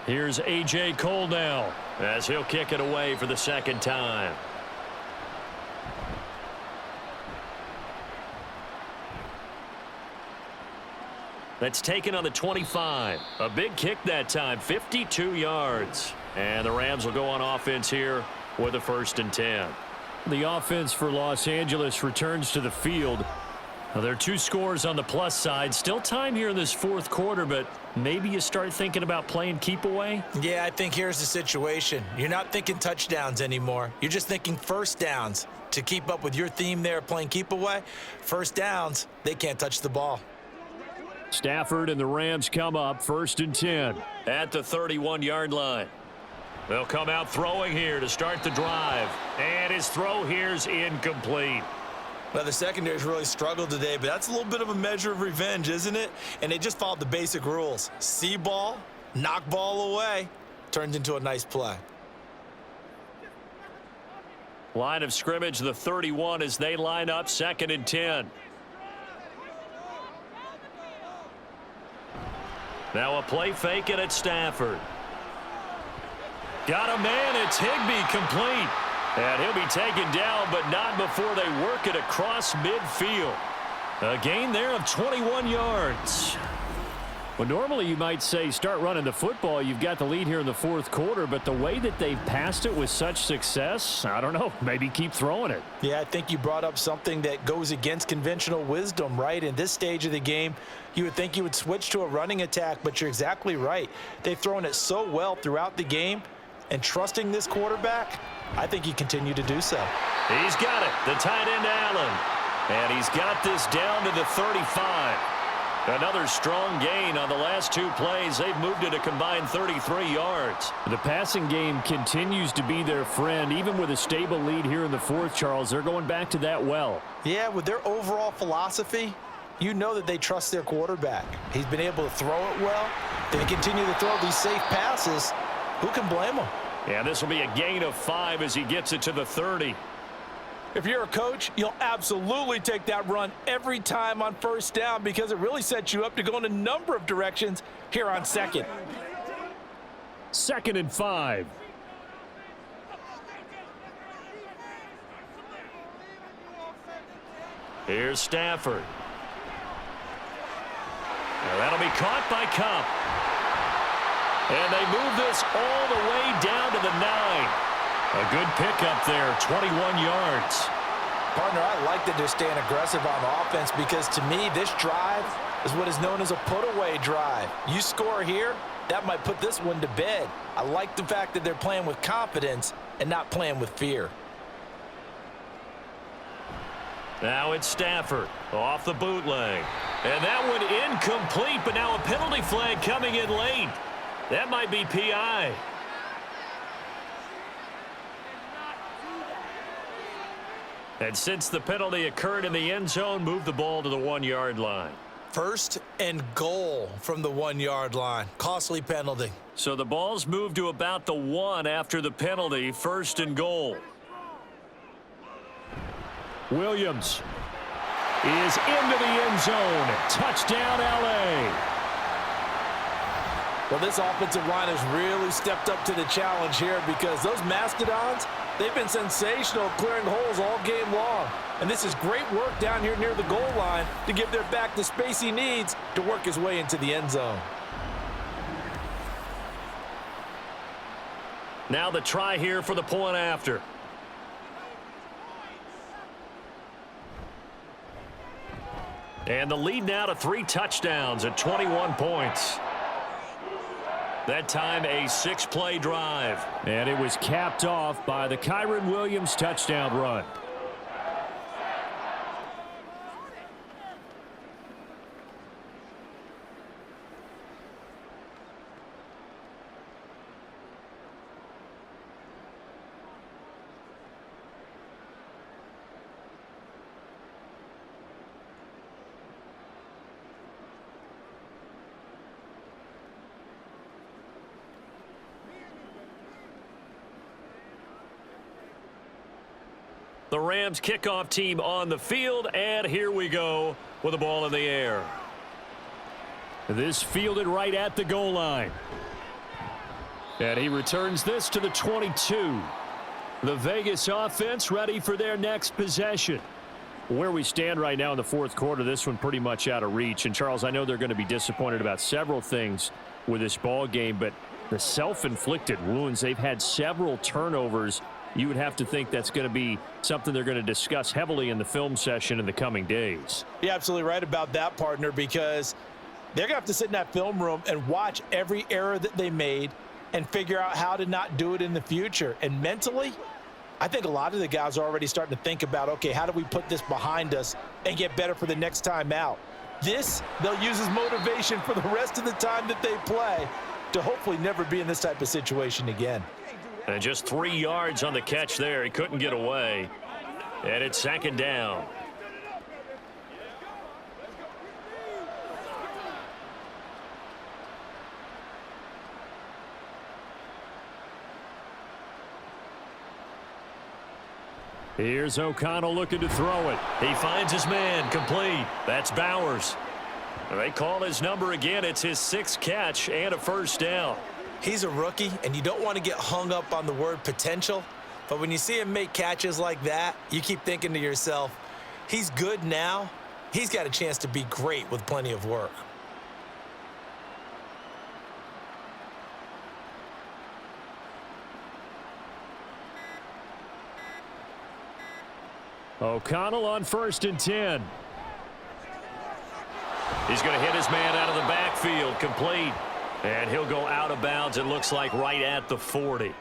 Here's A.J. Cole now as he'll kick it away for the 2nd time. That's taken on the 25. A big kick that time, 52 yards. And the Rams will go on offense here with a 1st and 10. The offense for Los Angeles returns to the field. Now, there are 2 scores on the plus side. Still time here in this 4th quarter, but maybe you start thinking about playing keep away? Yeah, I think here's the situation. You're not thinking touchdowns anymore. You're just thinking 1st downs. To keep up with your theme there, playing keep away, 1st downs, they can't touch the ball. Stafford and the Rams come up 1st and 10. At the 31-yard line. They'll come out throwing here to start the drive. And his throw here's incomplete. Well, the secondary's really struggled today, but that's a little bit of a measure of revenge, isn't it? And they just followed the basic rules. See ball, knock ball away, turned into a nice play. Line of scrimmage, the 31 as they line up 2nd and 10. Now a play fake it at Stafford. Got a man, it's Higbee complete. And he'll be taken down, but not before they work it across midfield. A gain there of 21 yards. Well, normally you might say start running the football. You've got the lead here in the 4th quarter, but the way that they've passed it with such success, I don't know, maybe keep throwing it. Yeah, I think you brought up something that goes against conventional wisdom, right? In this stage of the game, you would think you would switch to a running attack, but you're exactly right. They've thrown it so well throughout the game, and trusting this quarterback, I think you continue to do so. He's got it, the tight end Allen. And he's got this down to the 35. Another strong gain on the last 2 plays. They've moved it a combined 33 yards. The passing game continues to be their friend. Even with a stable lead here in the fourth, Charles, they're going back to that well. Yeah, with their overall philosophy, you know that they trust their quarterback. He's been able to throw it well. They continue to throw these safe passes. Who can blame them? Yeah, this will be a gain of 5 as he gets it to the 30. If you're a coach, you'll absolutely take that run every time on first down because it really sets you up to go in a number of directions here on second. 2nd and 5. Here's Stafford. Now that'll be caught by Cup. And they move this all the way down to the 9. A good pickup there, 21 yards. Partner, I like that they're staying aggressive on offense because to me, this drive is what is known as a put-away drive. You score here, that might put this one to bed. I like the fact that they're playing with confidence and not playing with fear. Now it's Stafford off the bootleg. And that one incomplete, but now a penalty flag coming in late. That might be PI. And since the penalty occurred in the end zone, move the ball to the 1-yard line. 1st and goal from the 1-yard line. Costly penalty. So the ball's moved to about the 1 after the penalty, 1st and goal. Williams is into the end zone. Touchdown, L.A. Well, this offensive line has really stepped up to the challenge here because those Mastodons, they've been sensational clearing holes all game long. And this is great work down here near the goal line to give their back the space he needs to work his way into the end zone. Now the try here for the point after. And the lead now to 3 touchdowns at 21 points. That time a 6-play drive. And it was capped off by the Kyren Williams touchdown run. The Rams kickoff team on the field, and here we go with the ball in the air. This fielded right at the goal line. And he returns this to the 22. The Vegas offense ready for their next possession. Where we stand right now in the fourth quarter, this one pretty much out of reach. And, Charles, I know they're going to be disappointed about several things with this ball game, but the self-inflicted wounds, they've had several turnovers. You would have to think that's going to be something they're going to discuss heavily in the film session in the coming days. You're absolutely right about that, partner, because they're going to have to sit in that film room and watch every error that they made and figure out how to not do it in the future. And mentally, I think a lot of the guys are already starting to think about, okay, how do we put this behind us and get better for the next time out? This, they'll use as motivation for the rest of the time that they play to hopefully never be in this type of situation again. And just 3 yards on the catch there. He couldn't get away. And it's 2nd down. Here's O'Connell looking to throw it. He finds his man, complete. That's Bowers. They call his number again. It's his 6th catch and a 1st down. He's a rookie, and you don't want to get hung up on the word potential. But when you see him make catches like that, you keep thinking to yourself, he's good now. He's got a chance to be great with plenty of work. O'Connell on 1st and 10. He's going to hit his man out of the backfield, complete. And he'll go out of bounds, it looks like, right at the 40.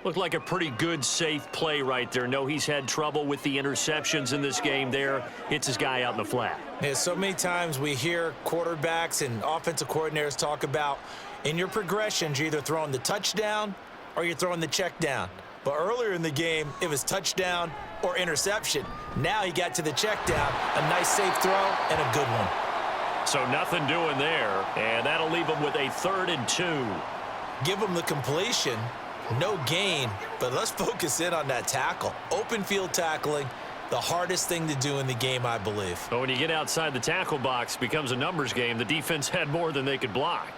Looked like a pretty good, safe play right there. No, he's had trouble with the interceptions in this game there. Hits his guy out in the flat. Yeah, so many times we hear quarterbacks and offensive coordinators talk about in your progressions, you're either throwing the touchdown or you're throwing the check down. But earlier in the game, it was touchdown or interception. Now he got to the check down, a nice safe throw and a good one. So nothing doing there, and that'll leave him with a 3rd and 2. Give him the completion, no gain, but let's focus in on that tackle. Open field tackling, the hardest thing to do in the game, I believe. But when you get outside the tackle box, it becomes a numbers game. The defense had more than they could block.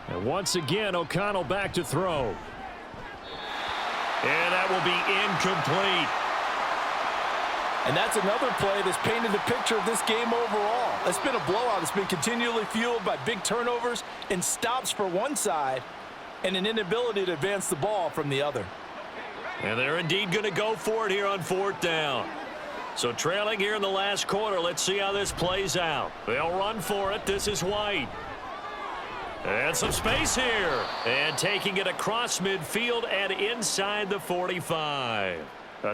And once again, O'Connell back to throw. And that will be incomplete. And that's another play that's painted the picture of this game overall. It's been a blowout. It's been continually fueled by big turnovers and stops for one side and an inability to advance the ball from the other. And they're indeed going to go for it here on 4th down. So trailing here in the last quarter, let's see how this plays out. They'll run for it. This is White. And some space here. And taking it across midfield and inside the 45.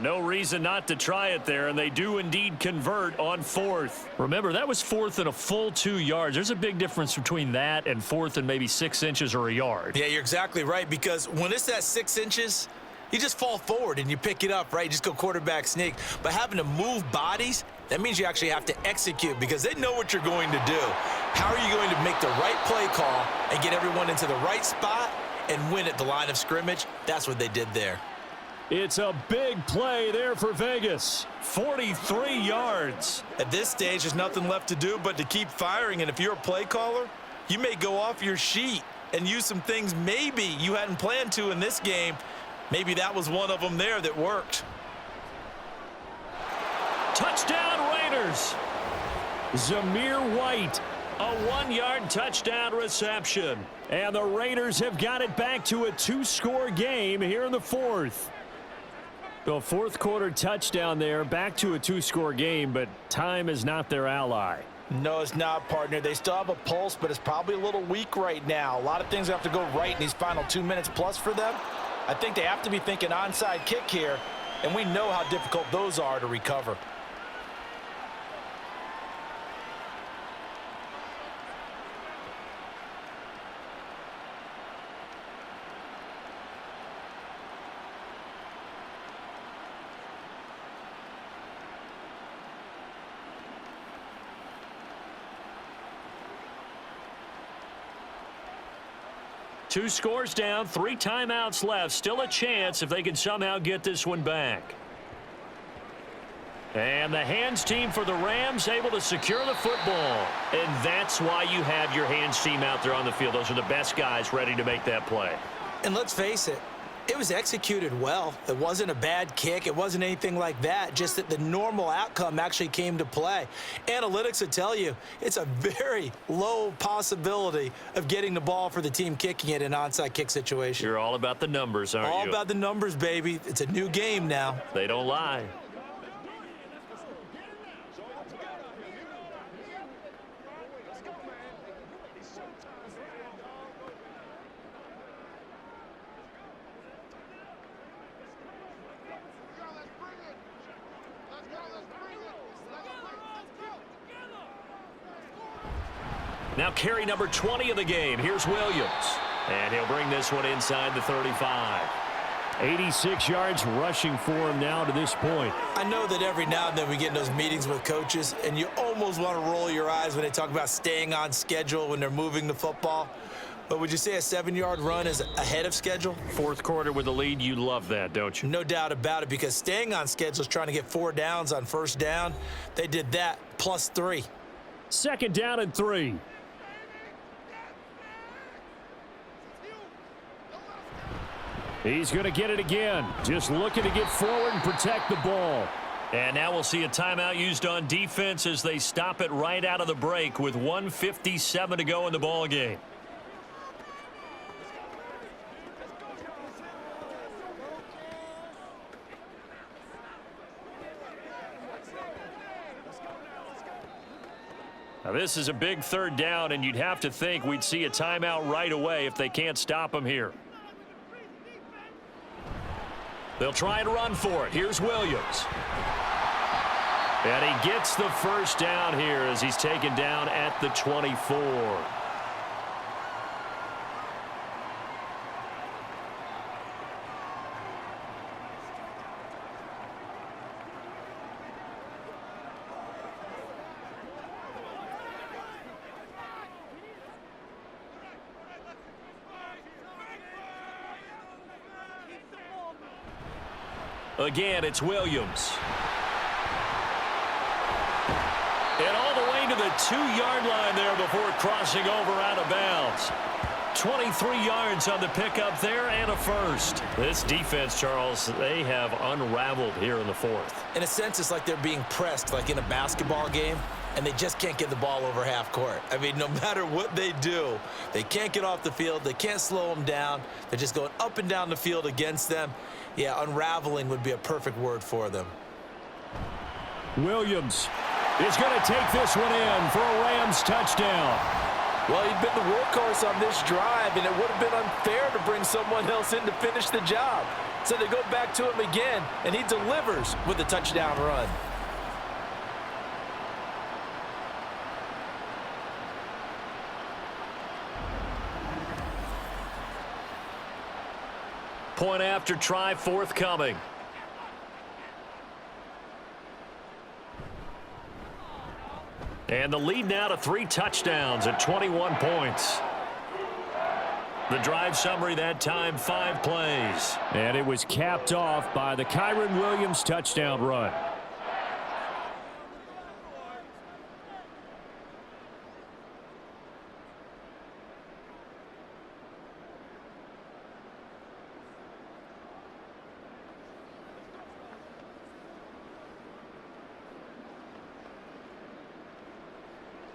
No reason not to try it there, and they do indeed convert on 4th. Remember, that was 4th and a full 2 yards. There's a big difference between that and 4th and maybe 6 inches or a yard. Yeah, you're exactly right, because when it's that 6 inches, you just fall forward and you pick it up, right? You just go quarterback sneak. But having to move bodies, that means you actually have to execute because they know what you're going to do. How are you going to make the right play call and get everyone into the right spot and win at the line of scrimmage? That's what they did there. It's a big play there for Vegas. 43 yards. At this stage, there's nothing left to do but to keep firing. And if you're a play caller, you may go off your sheet and use some things maybe you hadn't planned to in this game. Maybe that was one of them there that worked. Touchdown Raiders. Zamir White. A 1-yard touchdown reception. And the Raiders have got it back to a 2-score game here in the 4th. The 4th quarter touchdown there, back to a 2-score game, but time is not their ally. No, it's not, partner. They still have a pulse, but it's probably a little weak right now. A lot of things have to go right in these final 2 minutes plus for them. I think they have to be thinking onside kick here, and we know how difficult those are to recover. Two scores down, 3 timeouts left. Still a chance if they can somehow get this one back. And the hands team for the Rams able to secure the football. And that's why you have your hands team out there on the field. Those are the best guys ready to make that play. And let's face it, it was executed well. It wasn't a bad kick. It wasn't anything like that. Just that the normal outcome actually came to play. Analytics would tell you it's a very low possibility of getting the ball for the team kicking it in an onside kick situation. You're all about the numbers, aren't you? All about the numbers, baby. It's a new game now. They don't lie. Now carry number 20 of the game. Here's Williams. And he'll bring this one inside the 35. 86 yards rushing for him now to this point. I know that every now and then we get in those meetings with coaches, and you almost want to roll your eyes when they talk about staying on schedule when they're moving the football. But would you say a 7-yard run is ahead of schedule? 4th quarter with the lead, you love that, don't you? No doubt about it, because staying on schedule is trying to get 4 downs on first down. They did that plus 3. 2nd down and 3. He's going to get it again. Just looking to get forward and protect the ball. And now we'll see a timeout used on defense as they stop it right out of the break with 1:57 to go in the ball game. Now, this is a big 3rd down, and you'd have to think we'd see a timeout right away if they can't stop him here. They'll try and run for it. Here's Williams. And he gets the 1st down here as he's taken down at the 24. Again, it's Williams. And all the way to the 2-yard line there before crossing over out of bounds. 23 yards on the pickup there and a 1st. This defense, Charles, they have unraveled here in the 4th. In a sense, it's like they're being pressed like in a basketball game, and they just can't get the ball over half court. I mean, no matter what they do, they can't get off the field. They can't slow them down. They're just going up and down the field against them. Yeah, unraveling would be a perfect word for them. Williams is going to take this one in for a Rams touchdown. Well, he'd been the workhorse on this drive, and it would have been unfair to bring someone else in to finish the job. So they go back to him again, and he delivers with a touchdown run. Point after try forthcoming. And the lead now to 3 touchdowns at 21 points. The drive summary that time, 5 plays. And it was capped off by the Kyren Williams touchdown run.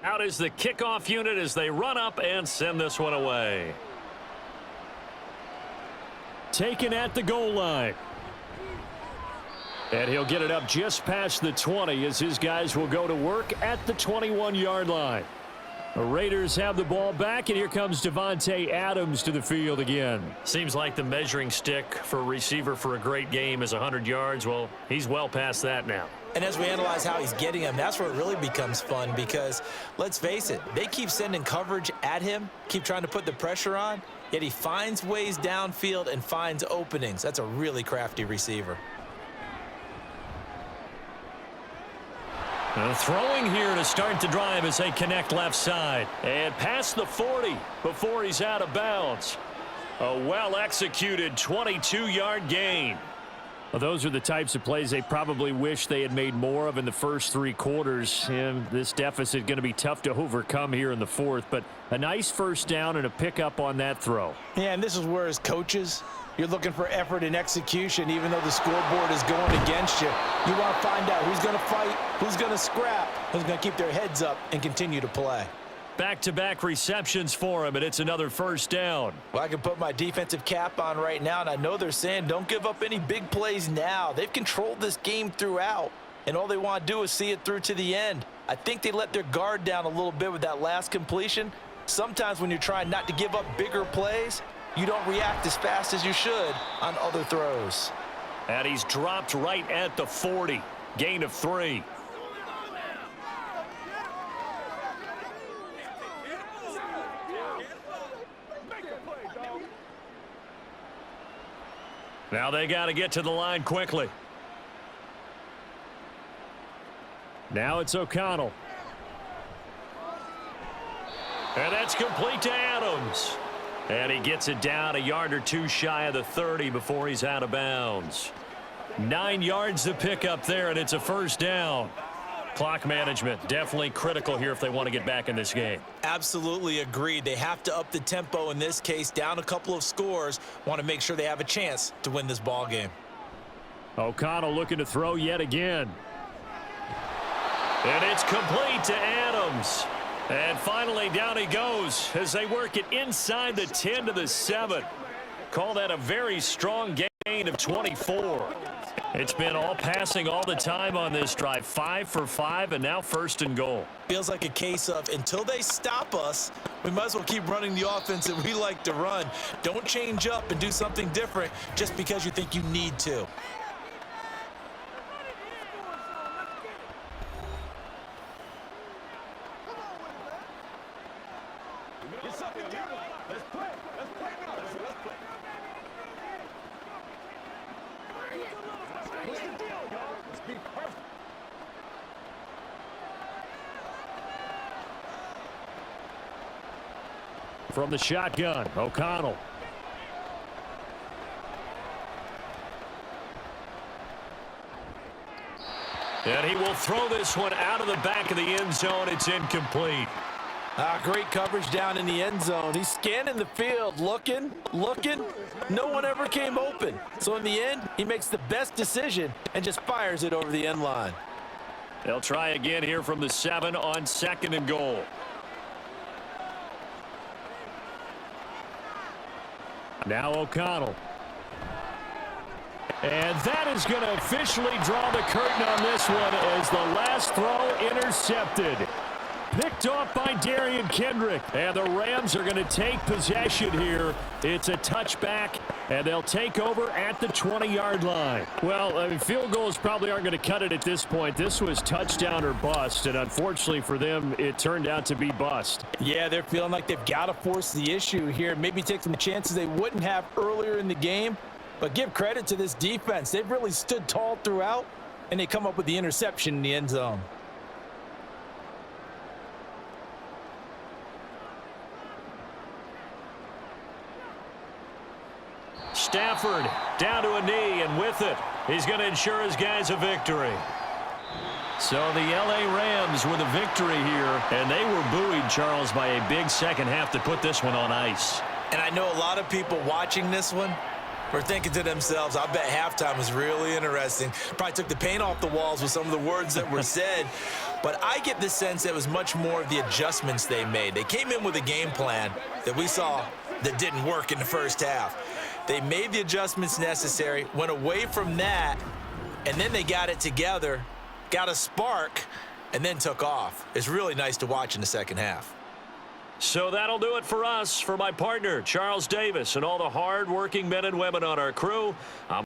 Out is the kickoff unit as they run up and send this one away. Taken at the goal line. And he'll get it up just past the 20 as his guys will go to work at the 21-yard line. The Raiders have the ball back, and here comes Devontae Adams to the field again. Seems like the measuring stick for a receiver for a great game is 100 yards. Well, he's well past that now. And as we analyze how he's getting them, that's where it really becomes fun because, let's face it, they keep sending coverage at him, keep trying to put the pressure on, yet he finds ways downfield and finds openings. That's a really crafty receiver. Throwing here to start the drive as they connect left side. And past the 40 before he's out of bounds. A well-executed 22-yard gain. Well, those are the types of plays they probably wish they had made more of in the first 3 quarters. And this deficit going to be tough to overcome here in the 4th. But a nice first down and a pickup on that throw. Yeah, and this is where as coaches, you're looking for effort and execution, even though the scoreboard is going against you. You want to find out who's going to fight, who's going to scrap, who's going to keep their heads up and continue to play. Back-to-back receptions for him, and it's another first down. Well, I can put my defensive cap on right now, and I know they're saying don't give up any big plays now. They've controlled this game throughout, and all they want to do is see it through to the end. I think they let their guard down a little bit with that last completion. Sometimes when you're trying not to give up bigger plays, you don't react as fast as you should on other throws. And he's dropped right at the 40. Gain of 3. Now they got to get to the line quickly. Now it's O'Connell. And that's complete to Adams. And he gets it down a yard or 2 shy of the 30 before he's out of bounds. 9 yards to pick up there, and it's a first down. Clock management definitely critical here if they want to get back in this game. Absolutely agreed. They have to up the tempo in this case, down a couple of scores. Want to make sure they have a chance to win this ball game. O'Connell looking to throw yet again. And it's complete to Adams. And finally down he goes as they work it inside the 10 to the 7. Call that a very strong gain of 24. It's been all passing all the time on this drive. 5 for 5, and now 1st and goal. Feels like a case of until they stop us, we might as well keep running the offense that we like to run. Don't change up and do something different just because you think you need to. Get something together. Let's play. Let's play now. Let's play. What's the deal, y'all? Let's be perfect. From the shotgun, O'Connell. And he will throw this one out of the back of the end zone. It's incomplete. Great coverage down in the end zone. He's scanning the field, looking. No one ever came open. So in the end, he makes the best decision and just fires it over the end line. They'll try again here from the 7 on 2nd and goal. Now O'Connell. And that is going to officially draw the curtain on this one as the last throw intercepted. Picked off by Darian Kendrick. And the Rams are going to take possession here. It's a touchback, and they'll take over at the 20-yard line. Well, I mean, field goals probably aren't going to cut it at this point. This was touchdown or bust, and unfortunately for them, it turned out to be bust. Yeah, they're feeling like they've got to force the issue here. Maybe take some chances they wouldn't have earlier in the game. But give credit to this defense. They've really stood tall throughout, and they come up with the interception in the end zone. Stafford down to a knee, and with it, he's going to ensure his guys a victory. So the L.A. Rams with a victory here, and they were buoyed, Charles, by a big second half to put this one on ice. And I know a lot of people watching this one were thinking to themselves, I bet halftime was really interesting. Probably took the paint off the walls with some of the words that were said. But I get the sense that it was much more of the adjustments they made. They came in with a game plan that we saw that didn't work in the first half. They made the adjustments necessary, went away from that, and then they got it together, got a spark, and then took off. It's really nice to watch in the second half. So that'll do it for us. For my partner, Charles Davis, and all the hard-working men and women on our crew, I'm